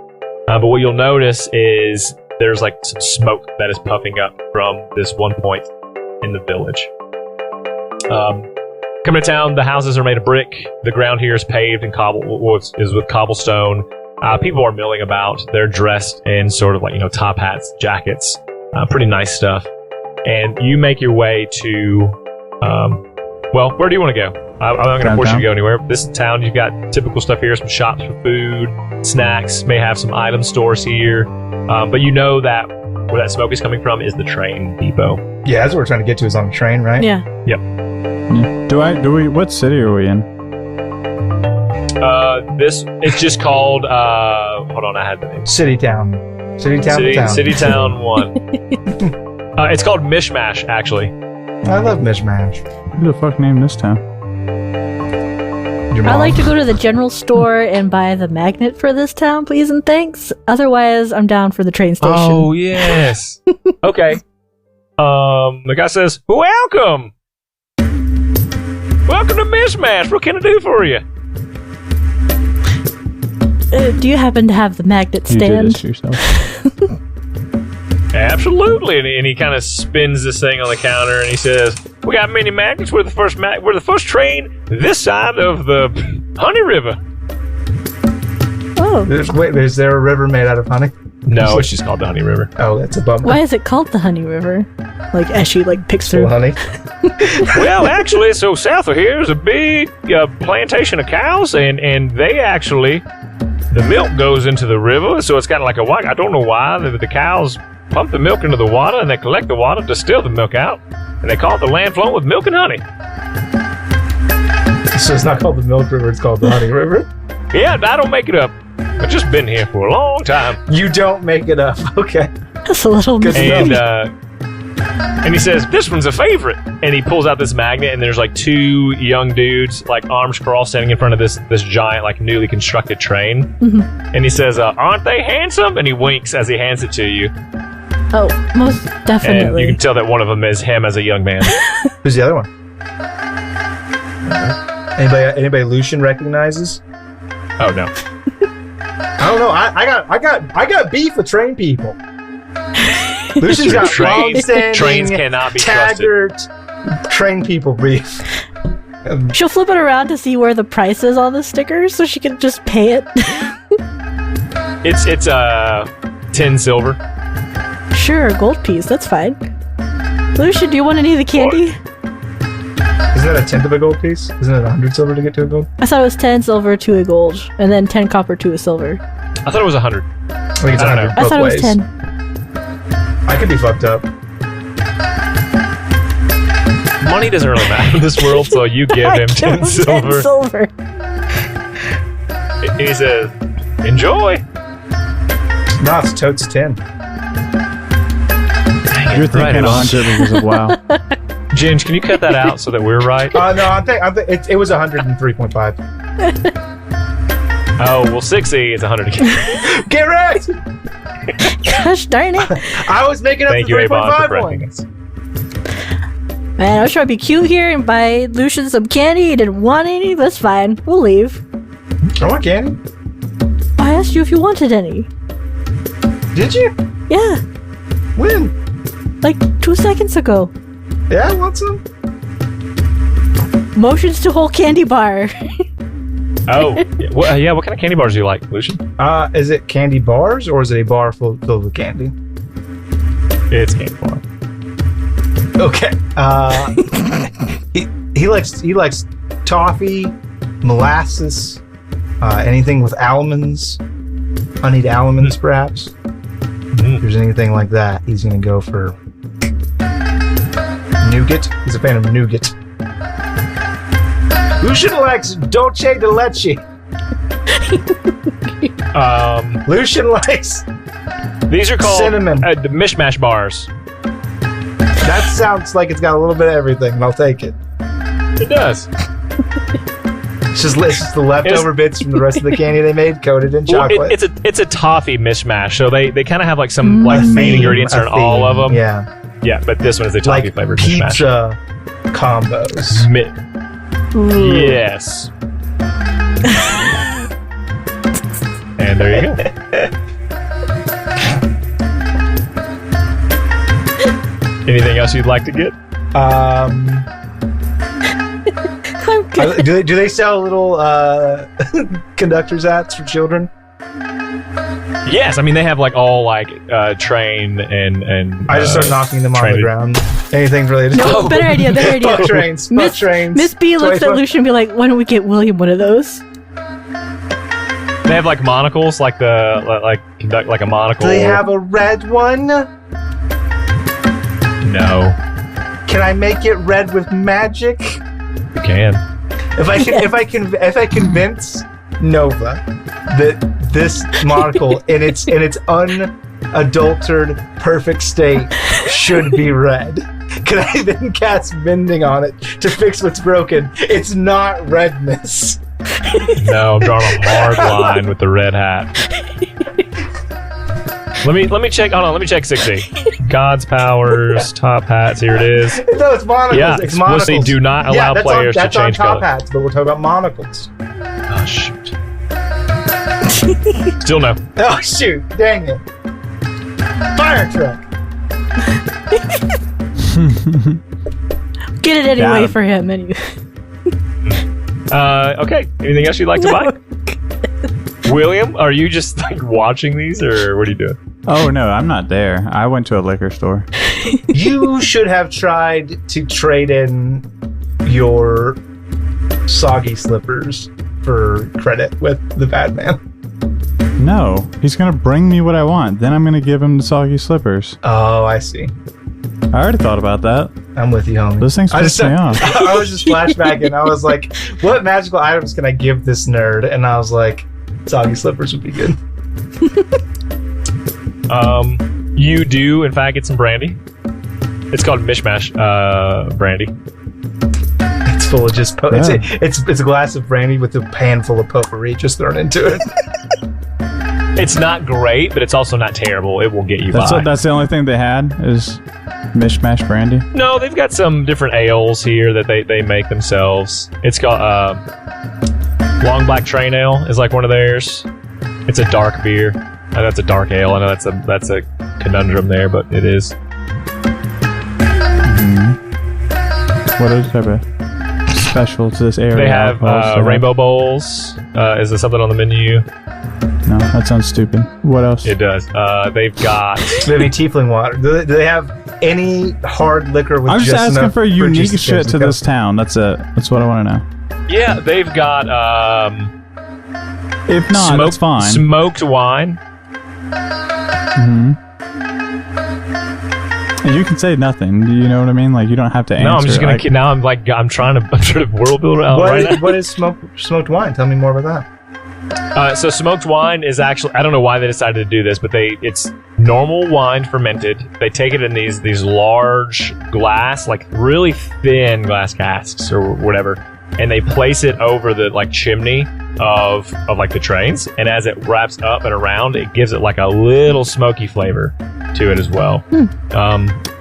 But what you'll notice is there's like some smoke that is puffing up from this one point in the village. Coming to town, the houses are made of brick. The ground here is paved and is with cobblestone. People are milling about. They're dressed in sort of like, top hats, jackets, pretty nice stuff. And you make your way to, where do you want to go? I'm not going to force you to go anywhere. This is town. You've got typical stuff here, some shops for food, snacks, may have some item stores here. But you know that where that smoke is coming from is the train depot.
Yeah, that's what we're trying to get to is on the train, right?
Yeah.
Yep.
Yeah. What city are we in?
It's just called, hold on, I had the name.
City Town 1.
It's called Mishmash, actually.
I love Mishmash.
Who the fuck named this town?
Your
I'd
mom?
like to go to the general store and buy the magnet for this town, please and thanks. Otherwise, I'm down for the train station.
Oh, yes. Okay. The guy says, welcome. Welcome to Mishmash. What can I do for you?
Do you happen to have the magnet
You did
stand?
this yourself.
Absolutely. And he kind of spins this thing on the counter and he says, we got many magnets. We're the first train this side of the Honey River.
Oh,
Is there a river made out of honey?
No, it's just called the Honey River.
Oh, that's a bummer.
why is it called the Honey River? Like, as she, like, picks
Full
through.
honey.
Well, actually, so south of here is a big plantation of cows, and they actually, the milk goes into the river, so it's kind of like a water. I don't know why. The cows pump the milk into the water, and they collect the water, distill the milk out, and they call it the land flowing with milk and honey.
So it's not called the Milk River, it's called the Honey River?
Yeah, I don't make it up. I've just been here for a long time.
You don't make it up. Okay.
That's a little
Good to
mysterious.
And he says, this one's a favorite. And he pulls out this magnet, and there's like two young dudes, like arms crossed, standing in front of this giant, like newly constructed train.
Mm-hmm.
And he says, aren't they handsome? And he winks as he hands it to you.
Oh, most
And
definitely.
you can tell that one of them is him as a young man.
Who's the other one? Anybody Lucian recognizes?
Oh, no.
I don't know. I got beef with train people. Lucian's got
Trains
long-standing,
cannot be trusted.
taggart train people beef.
She'll flip it around to see where the price is on the sticker so she can just pay it.
It's 10 silver.
Sure, a gold piece, that's fine. Lucia, do you want any of the candy?
Isn't that a tenth of a gold piece? Isn't it 100 silver to get to a gold?
I thought it was 10 silver to a gold, and then 10 copper to a silver.
I thought it was 100.
I think it's
I don't
100
know.
I
both
thought it was
ways.
10.
I could be fucked up.
Money doesn't really matter in this world, so you give him 10 silver.
10 silver.
And he says, enjoy.
No, it's totes 10.
You're thinking 100 because of WoW.
Ginge, can you cut that out so that we're right?
No, it was 103.5.
Oh, well, 6E is 100 again.
Get right!
Gosh darn it.
I was making up
Thank
the
you, Avon, for
3.5
correcting
one.
us.
Man, I was trying to be cute here and buy Lucian some candy. He didn't want any. That's fine. We'll leave.
I want candy.
I asked you if you wanted any.
Did you?
Yeah,
When?
like 2 seconds ago.
Yeah, I want some.
Motions to whole candy bar.
Oh, yeah, what kind of candy bars do you like, Lucian?
Is it candy bars or is it a bar filled with candy?
It's candy bar.
Okay. He likes toffee, molasses, anything with almonds, honeyed almonds, perhaps. If there's anything like that, he's gonna go for nougat. He's a fan of nougat. Lucian likes dolce de leche. Lucian likes
These are called
cinnamon.
The mishmash bars.
That sounds like it's got a little bit of everything, and I'll take it.
It does.
It's just the leftover bits from the rest of the candy they made, coated in
Well,
chocolate.
it's a toffee mishmash, so they kind of have like some like main ingredients are in all of them.
Yeah,
but this one is a toffee
like
flavored mishmash.
pizza combos.
Ooh.
Yes. And there you go. Anything else you'd like to get?
I'm good.
Do they sell little conductor's hats for children?
Yes, I mean they have like all like train and.
I just start knocking them on the ground. Anything related?
No,
to
better idea, better idea.
Fuck trains. Fuck trains.
Miss B looks at
20.
Lucian and be like, why don't we get William one of those?
They have like monocles, like like a monocle.
Do they have a red one?
No,
Can I make it red with magic?
you can.
If I convince Nova that this monocle in its unadulterated perfect state should be red, Can I then cast mending on it to fix what's broken? It's not redness.
No, I'm drawing a hard line with the red hat. Let me check. Hold on. Let me check 60. God's powers, top hats. Here it is.
No, it's monocles.
Yeah,
it's monocles.
explicitly do not allow players to change
That's on top
color.
hats, but we're talking about monocles.
Oh shoot. Still no.
Oh shoot! Dang it! Fire truck.
Get it anyway
Yeah.
for him. Anyway.
Okay. Anything else you'd like to buy? William, are you just like watching these, or what are you doing?
Oh no, I'm not there. I went to a liquor store.
You should have tried to trade in your soggy slippers for credit with the bad man.
No, he's gonna bring me what I want. Then I'm gonna give him the soggy slippers.
Oh, I see.
I already thought about that.
I'm with you, homie.
Those things piss me off.
I was just flashbacking. I was like, what magical items can I give this nerd? And I was like, soggy slippers would be good.
You do, in fact, get some brandy. It's called Mishmash brandy.
It's full of just it's a glass of brandy with a pan full of potpourri just thrown into it.
It's not great, but it's also not terrible. It will get you by.
That's the only thing they had is Mishmash brandy.
No, they've got some different ales here that they make themselves. It's called Long Black Train Ale is like one of theirs. It's a dark beer. I know that's a dark ale. I know that's a conundrum there, but it is.
What is it? Special to this area?
They have rainbow bowls. Is there something on the menu?
No, that sounds stupid. What else?
It does. They've got.
Do they have any tiefling water? Do they have any hard liquor with
I'm just asking
enough
for unique
juice
shit to this town. That's it. That's what I want to know.
Yeah, they've got.
If not, that's fine.
Smoked wine.
You can say nothing. Do you know what I mean? Like you don't have to answer.
No, I'm just gonna. Now I'm trying to world build out right now.
What is smoked wine? Tell me more about that.
So smoked wine is actually, I don't know why they decided to do this, but it's normal wine fermented. They take it in these large glass, like really thin glass casks or whatever, and they place it over the like chimney of like the trains, and as it wraps up and around, it gives it like a little smoky flavor to it as well.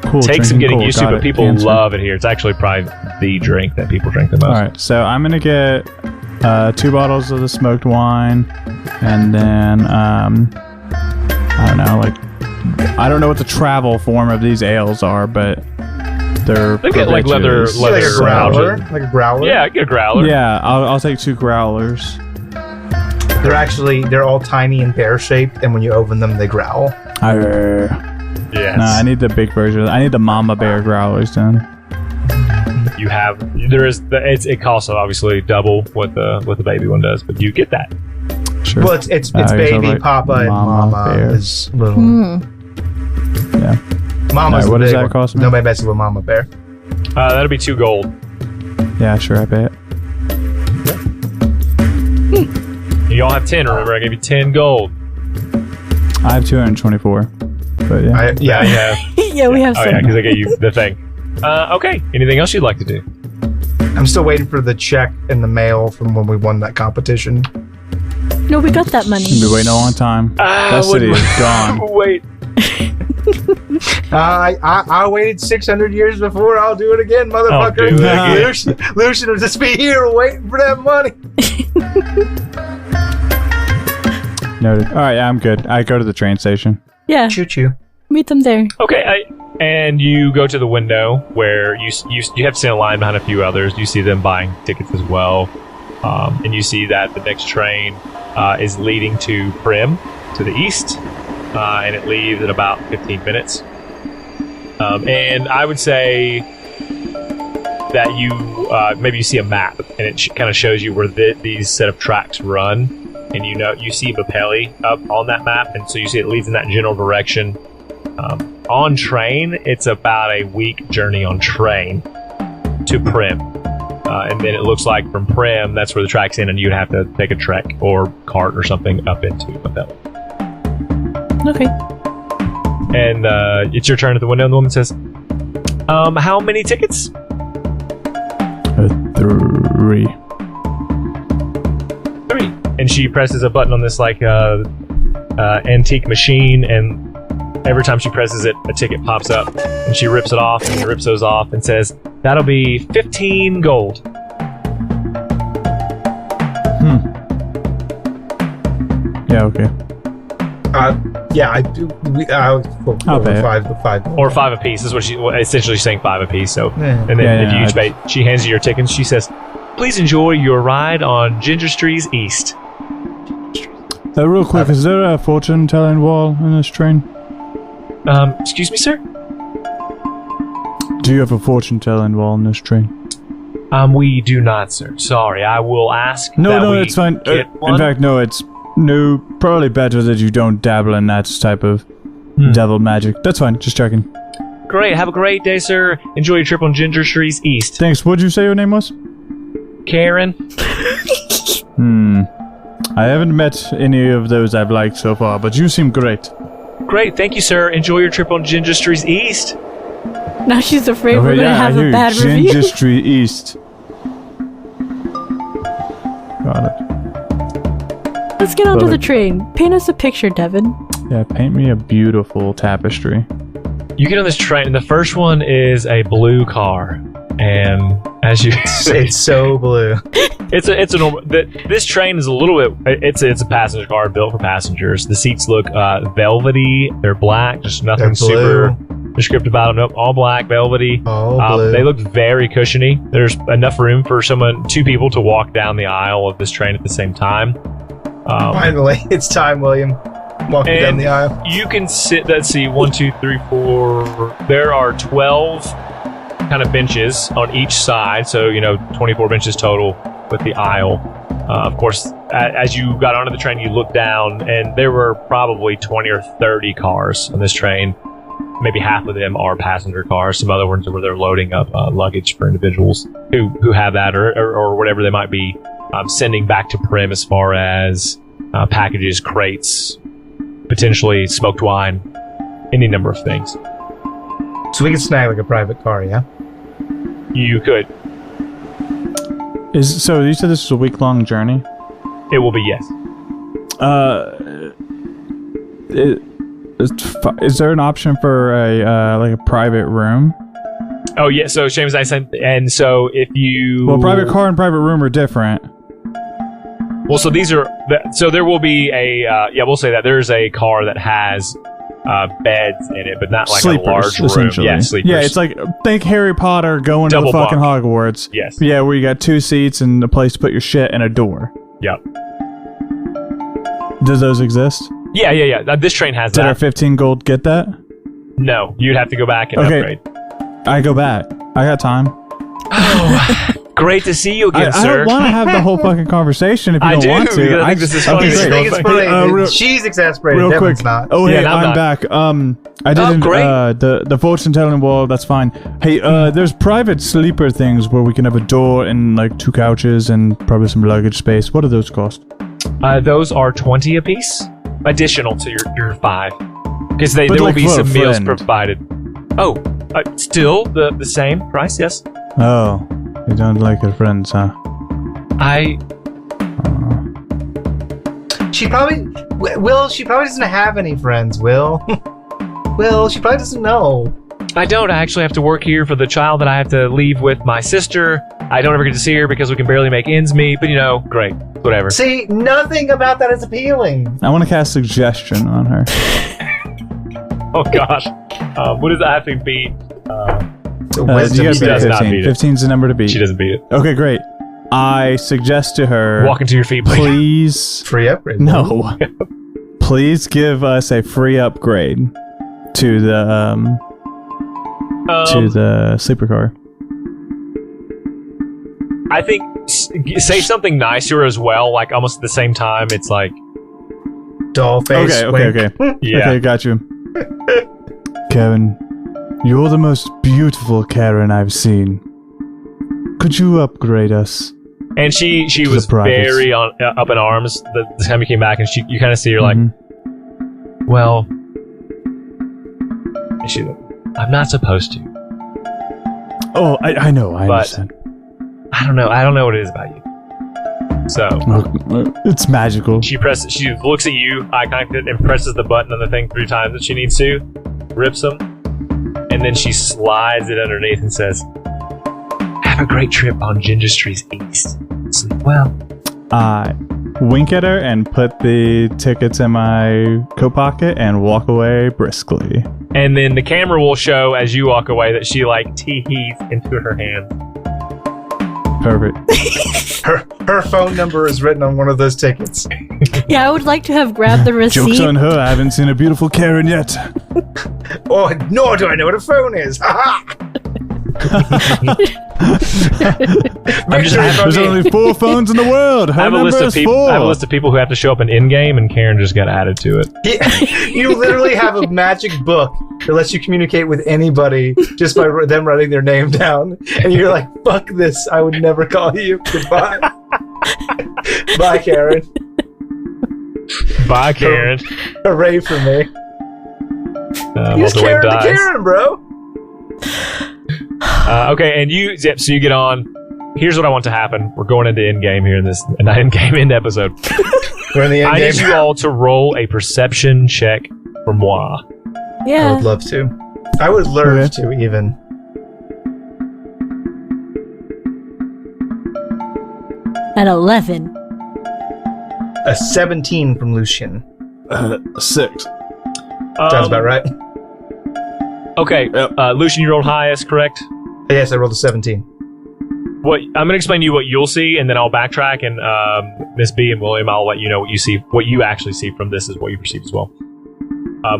Cool.
Takes some getting used to,
Got
but
it.
people
Answer.
love it here. It's actually probably the drink that people drink the most.
All right, so I'm gonna get 2 bottles of the smoked wine, and then I don't know, like I don't know what the travel form of these ales are, but they're
got like leather
Like a growler. Like a growler.
Yeah, get a growler.
Yeah, I'll take 2 growlers.
They're all tiny and bear shaped, and when you open them, they growl.
Yes.
No, I need the big version. I need the mama bear growlers then.
You have it costs obviously double what the baby one does, but you get that.
Sure.
Well, it's
I guess I'll
baby,
write
papa, and
mama
mama
bear.
is little.
Yeah.
Mama's
Alright, what
the
does
big
that
one.
cost me?
Nobody messes with mama bear.
That'll be 2 gold.
Yeah, sure, I bet.
You all have 10. Remember, I gave you 10 gold.
I have 224. But yeah.
Yeah.
Yeah, we have
Oh
some.
yeah, because I gave you the thing. Okay. Anything else you'd like to do?
I'm still waiting for the check in the mail from when we won that competition.
No, we got that money.
We've been waiting a long time. That city is gone.
Wait.
I waited 600 years before. I'll do it again, motherfucker.
do it again.
Lucian will just be here waiting for that money.
Noted. All right, yeah, I'm good. I go to the train station.
Yeah,
Choo choo.
meet them there.
Okay. And you go to the window where you have to stand in line behind a few others. You see them buying tickets as well, and you see that the next train is leading to Prim to the east, and it leaves in about 15 minutes. And I would say that you maybe you see a map, and it kind of shows you where these set of tracks run, and you see Mappelly up on that map, and so you see it leads in that general direction. On train, it's about a week journey on train to Prim. And then it looks like from Prim, that's where the track's in, and you'd have to take a trek or cart or something up into Mappelly.
Okay.
And it's your turn at the window, and the woman says, How many tickets?
3.
3. And she presses a button on this antique machine, and every time she presses it, a ticket pops up, and she rips it off and rips those off and says, "That'll be 15 gold."
Yeah. Okay.
Yeah, I do. I'll
pay it.
5.
Or 5 apiece is what she essentially saying 5 apiece. So,
Yeah.
and then
Yeah,
if you
yeah,
each pay, she hands you your tickets. She says, "Please enjoy your ride on Ginger Streets East."
Real quick, is there a fortune-telling wall in this train?
Excuse me, sir.
Do you have a fortune-telling wall in this train?
We do not, sir. Sorry, I will ask.
No, it's fine.
Get one.
In fact, no, it's probably better that you don't dabble in that type of devil magic. That's fine. Just checking.
Great. Have a great day, sir. Enjoy your trip on Ginger Streets East.
Thanks. What'd you say your name was?
Karen.
I haven't met any of those I've liked so far, but you seem great.
Great. Thank you, sir. Enjoy your trip on Ginger Streets East.
Now she's afraid we're gonna have a bad
Ginger
review.
Street East. Got it.
Let's get onto
Well,
the train. Paint us a picture, Devin.
Yeah, paint me a beautiful tapestry.
You get on this train, and the first one is a blue car. And as you,
It's so blue.
it's a normal. This train is a little bit. It's a passenger car built for passengers. The seats look velvety. They're black. Just nothing
They're
super
blue.
descriptive about them. Nope, all black, velvety.
All blue.
They look very cushiony. There's enough room for 2 people to walk down the aisle of this train at the same time.
Finally, it's time, William. Walking down the aisle.
You can sit. Let's see, 1, 2, 3, 4. There are 12 kind of benches on each side, so 24 benches total with the aisle. Of course, as you got onto the train, you looked down, and there were probably 20 or 30 cars on this train. Maybe half of them are passenger cars. Some other ones where they're loading up luggage for individuals who have that, or whatever they might be sending back to Prim as far as packages, crates, potentially smoked wine, any number of things.
So we can snag like a private car, yeah?
You could.
So you said this is a week-long journey?
It will be, yes.
Is there an option for a private room?
Oh yeah. So James, and so if you
Private car and private room are different.
Well, so these are. So there will be a. We'll say that there's a car that has beds in it, but not like
Sleepers,
a large room.
essentially.
Yeah, sleepers.
Yeah, it's like think Harry Potter going
Double
to the fucking
bunk.
Hogwarts.
Yes.
Yeah, where you got 2 seats and a place to put your shit and a door.
Yep.
Does those exist?
Yeah. This train has
Did
that.
our 15 gold get that?
No, you'd have to go back and upgrade.
I go back. I got time.
Oh, great to see you again,
I
sir.
don't want to have the whole fucking conversation if you
I
don't
do,
want to.
because I think this is funny.
Okay,
I
great.
think it's funny. She's exasperated.
Real
Devin's
quick.
not.
Oh,
Yeah,
hey,
I'm
I'm
not.
back. I didn't.
great.
The fortune telling wall. That's fine. Hey, there's private sleeper things where we can have a door and like 2 couches and probably some luggage space. What do those cost?
Those are 20 apiece, additional to your 5, because there will
like
be
for a
some meals
friend.
provided. Oh, still the same price? Yes.
Oh, you don't like your friends, huh?
She probably doesn't have any friends, Will. Will, she probably doesn't know.
I don't. I actually have to work here for the child that I have to leave with my sister. I don't ever get to see her because we can barely make ends meet, but great. Whatever.
See, nothing about that is appealing.
I want to cast suggestion on her.
Oh, gosh. What does that have to be?
It's a
You
wisdom
gotta
She
beat
does not
15.
beat it.
15's the number to beat.
She doesn't beat it.
Okay, great. I suggest to her,
Walking to your feet, please.
please.
free upgrade.
No. Please give us a free upgrade to the sleeper car.
I think say something nice to her as well, like almost at the same time. It's like,
Doll face.
Okay.
yeah.
Okay, got you. Karen, you're the most beautiful Karen I've seen. Could you upgrade us?
And she
To
was
the privates.
very up in arms the time you came back, and you kind of see her like,
Mhm.
well, and she's like, I'm not supposed to.
Oh, I know. I understand.
I don't know. I don't know what it is about you. So
it's magical.
She looks at you, eye contact, and presses the button on the thing 3 times that she needs to, rips them, and then she slides it underneath and says, "Have a great trip on Ginger Street East. Sleep well."
I wink at her and put the tickets in my coat pocket and walk away briskly.
And then the camera will show as you walk away that she tee-hees into her hand.
Perfect.
Her phone number is written on one of those tickets.
Yeah, I would like to have grabbed the receipt.
Joke's on her. I haven't seen a beautiful Karen yet.
Oh, nor do I know what a phone is.
There's only 4 phones in the world. Her number is 4.
I have a list of people who have to show up in in-game, and Karen just got added to it.
You literally have a magic book that lets you communicate with anybody just by them writing their name down. And you're like, fuck this. I would never call you. Goodbye. Bye, Karen.
Bye, Karen.
Hooray for me. Use Karen to Karen, bro.
Okay, and so you get on. Here's what I want to happen. We're going into in-game here in this end episode.
We're in the end
I
game.
need you all to roll a perception check for moi.
Yeah.
I would love to. I would love to, even.
At 11.
A 17 from Lucian.
6.
Sounds about right.
Okay, Lucian, you rolled highest, correct?
Yes, I rolled a 17.
I'm going to explain to you what you'll see, and then I'll backtrack, and Miss B and William, I'll let you know what you see. What you actually see from this is what you perceive as well.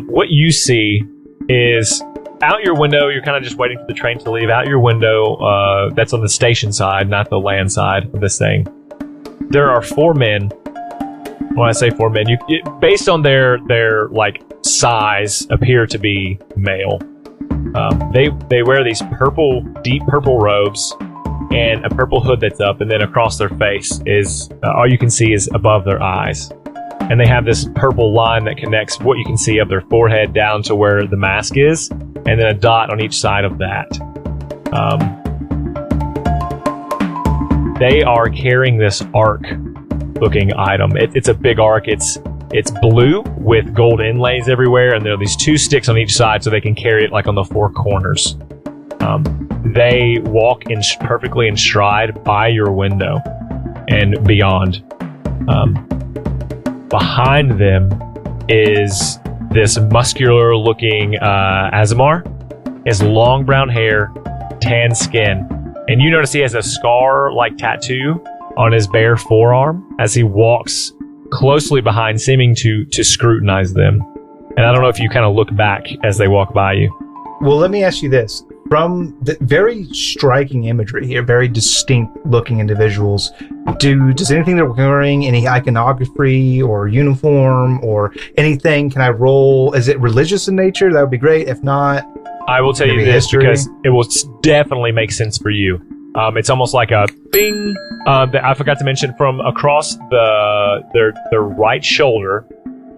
What you see is out your window. You're kind of just waiting for the train to leave. Out your window, that's on the station side, not the land side of this thing. There are 4 men. When I say 4 men, based on their size, appear to be male. They wear these deep purple robes and a purple hood that's up, and then across their face is all you can see is above their eyes. And they have this purple line that connects what you can see of their forehead down to where the mask is, and then a dot on each side of that. They are carrying this arc-looking item. It's a big arc. It's blue with gold inlays everywhere, and there are these 2 sticks on each side so they can carry it on the 4 corners. They walk perfectly in stride by your window and beyond. Behind them is this muscular-looking Azamar. He has long brown hair, tan skin, and you notice he has a scar-like tattoo on his bare forearm as he walks closely behind, seeming to scrutinize them. And I don't know if you kind of look back as they walk by you.
Well, let me ask you this. From the very striking imagery here, very distinct looking individuals, does anything they're wearing, any iconography or uniform or anything, can I roll? Is it religious in nature? That would be great. If not,
I will tell you this because it will definitely make sense for you. It's almost like a bing. That I forgot to mention, from across their right shoulder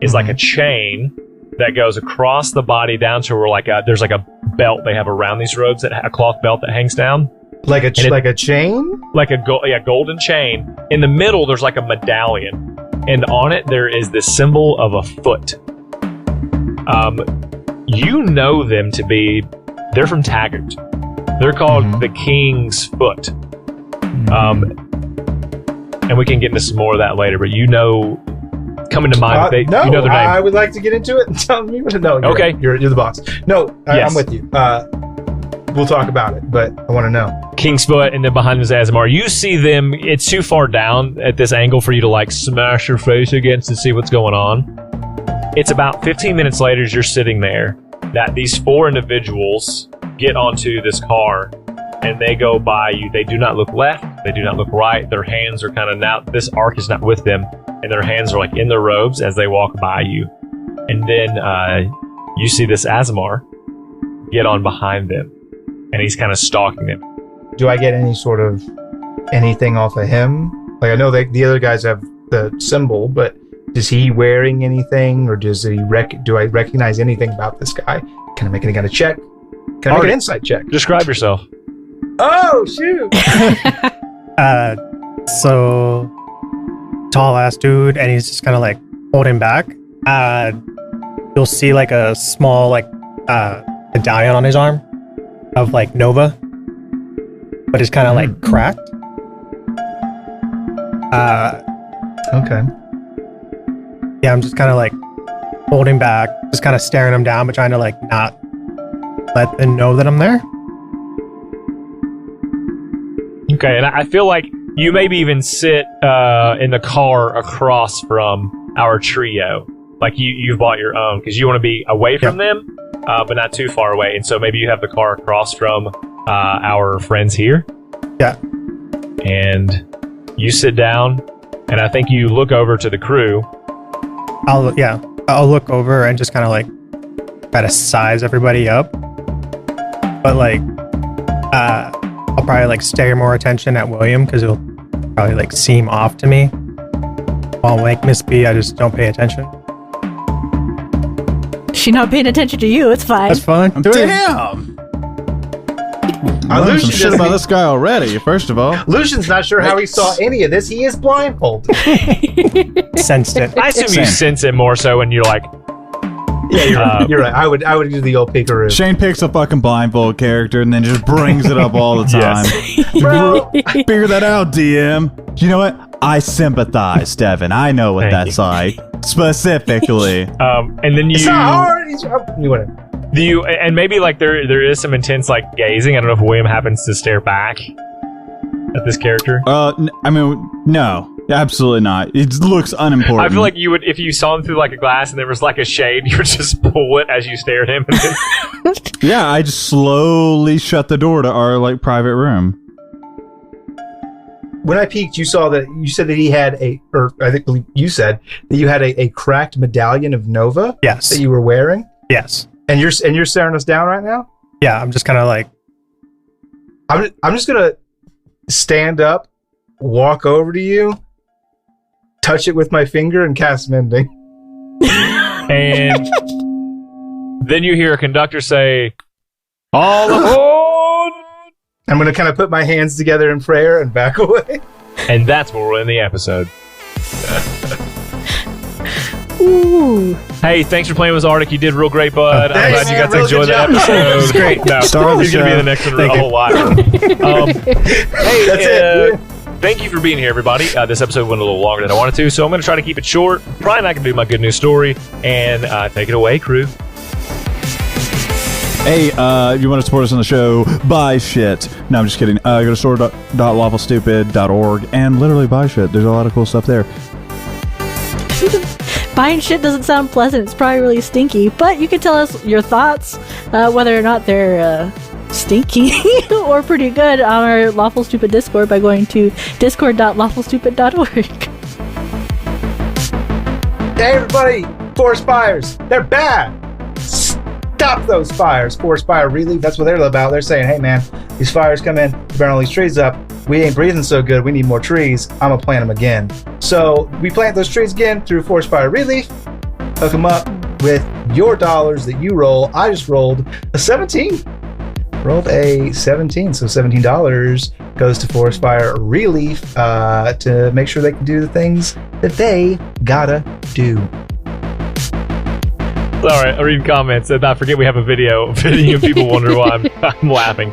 is like a chain that goes across the body down to where there's a belt they have around these robes, a cloth belt that hangs down.
Like a chain?
Like a golden chain. In the middle, there's like a medallion, and on it there is this symbol of a foot. You know them to be. They're from Taggart. They're called the King's Foot. And we can get into some more of that later, but coming to mind, you know their name.
I would like to get into it and tell me what to know.
Okay.
You're the boss. No, I'm with you. We'll talk about it, but I want to know.
King's Foot, and then behind is Azamar. You see them, it's too far down at this angle for you to smash your face against to see what's going on. It's about 15 minutes later as you're sitting there that these 4 individuals get onto this car and they go by you. They do not look left. They do not look right. Their hands are kind of now. This arc is not with them, and their hands are in their robes as they walk by you. And then you see this Azamar get on behind them, and he's kind of stalking them.
Do I get any sort of anything off of him? I know the other guys have the symbol, but is he wearing anything, or do I recognize anything about this guy? Can I make any kind of check? Can I make an insight check?
Describe yourself.
Oh, shoot!
So tall ass dude, and he's just kind of like holding back. You'll see like a small like medallion on his arm of like Nova, but it's kind of like cracked.
Okay.
Yeah, I'm just kind of like holding back, just kind of staring him down, but trying to like not let them know that I'm there.
Okay, and I feel like you maybe even sit in the car across from our trio. Like you've bought your own because you want to be away from them, but not too far away. And so maybe you have the car across from our friends here.
Yeah.
And you sit down, and I think you look over to the crew.
I'll look over and just kind of like try to size everybody up. But like, I'll probably like stare more attention at William because it'll probably like seem off to me. While like Miss B, I just don't pay attention.
She's not paying attention to you. It's fine.
That's fine.
Damn! I learned some shit about this guy already, first of all.
Lucian's not sure how he saw any of this. He is blindfolded.
Sensed it.
I assume you
Same.
sense it more so, and you're like,
Yeah, you're right. You're right. I would do the old peekaroo.
Shane picks a fucking blindfold character and then just brings it up all the time. Bro, figure that out, DM. You know what? I sympathize, Devin. I know what
Thank
that's
you.
like. Specifically.
and then
It's
you.
not hard. Whatever.
Do you, and maybe like there is some intense like gazing. I don't know if William happens to stare back at this character.
I mean, no. Absolutely not. It looks unimportant.
I feel like you would, if you saw him through like a glass and there was like a shade, you would just pull it as you stare at him.
Yeah, I just slowly shut the door to our like private room.
When I peeked, you saw that you said that he had believe you said that you had a cracked medallion of Nova.
Yes.
That you were wearing.
Yes.
And you're staring us down right now.
Yeah, I'm just kind of like.
I'm just gonna stand up, walk over to you, touch it with my finger, and cast mending.
And then you hear a conductor say, "All aboard!"
I'm gonna kind of put my hands together in prayer and back away.
And that's where we'll end the episode.
Ooh.
Hey, thanks for playing with Arctic. You did real great, bud. I'm
Thanks,
glad you
man.
got to
Real
enjoy
good
that
job.
episode.
It was great.
No,
Star of the
he's going to be
show.
in the next one
Thank
a
you.
whole lot. Hey,
That's it.
thank you for being here, everybody. This episode went a little longer than I wanted to, so I'm going to try to keep it short. Probably not going to do my good news story. And take it away, crew.
Hey, if you want to support us on the show, buy shit. No, I'm just kidding. Go to store.lawfulstupid.org and literally buy shit. There's a lot of cool stuff there.
Buying shit doesn't sound pleasant. It's probably really stinky. But you can tell us your thoughts, whether or not they're stinky or pretty good, on our Lawful Stupid Discord by going to discord.lawfulstupid.org.
Hey, everybody! Forest fires. They're bad. Stop those fires. Forest fire relief. That's what they're about. They're saying, hey, man, these fires come in. We burn all these trees up. We ain't breathing so good. We need more trees. I'm going to plant them again. So we plant those trees again through forest fire relief. Hook them up with your dollars that you roll. I just rolled a 17. Rolled a 17. So $17 goes to forest fire relief to make sure they can do the things that they gotta do.
All right, I read comments. And I forget we have a video of people wonder why I'm laughing.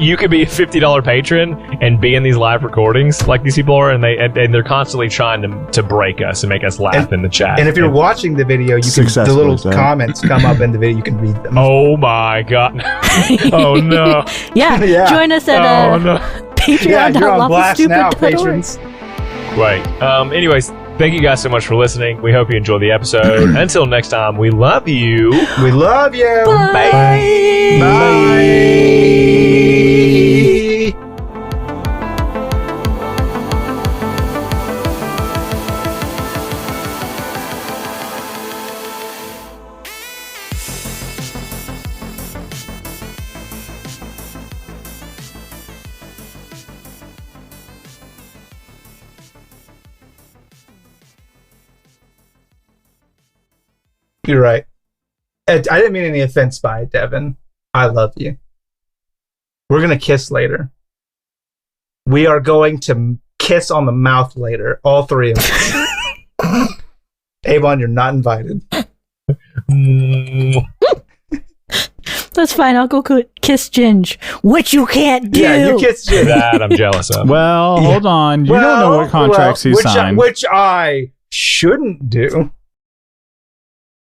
You could be a $50 patron and be in these live recordings like these people are, and they're constantly trying to break us and make us laugh in the chat.
And if you're watching the video, you can the little comments come up in the video. You can read them.
Oh my god! Oh no!
Yeah,
Yeah.
join us at
Oh no!
Yeah, you're on blast now,
patreon.lawfulstupid.org.
patrons.
Right. Anyways, thank you guys so much for listening. We hope you enjoyed the episode. Until next time, we love you.
We love you.
Bye.
Bye. You're right. I didn't mean any offense by it, Devin. I love you. We're going to kiss later. We are going to kiss on the mouth later. All three of us. Avon, you're not invited.
That's fine. I'll go kiss Ginge, which you can't do.
Yeah, you kiss Ginge.
That I'm jealous of.
Well, hold on. You don't know what contracts he signed.
Which I shouldn't do.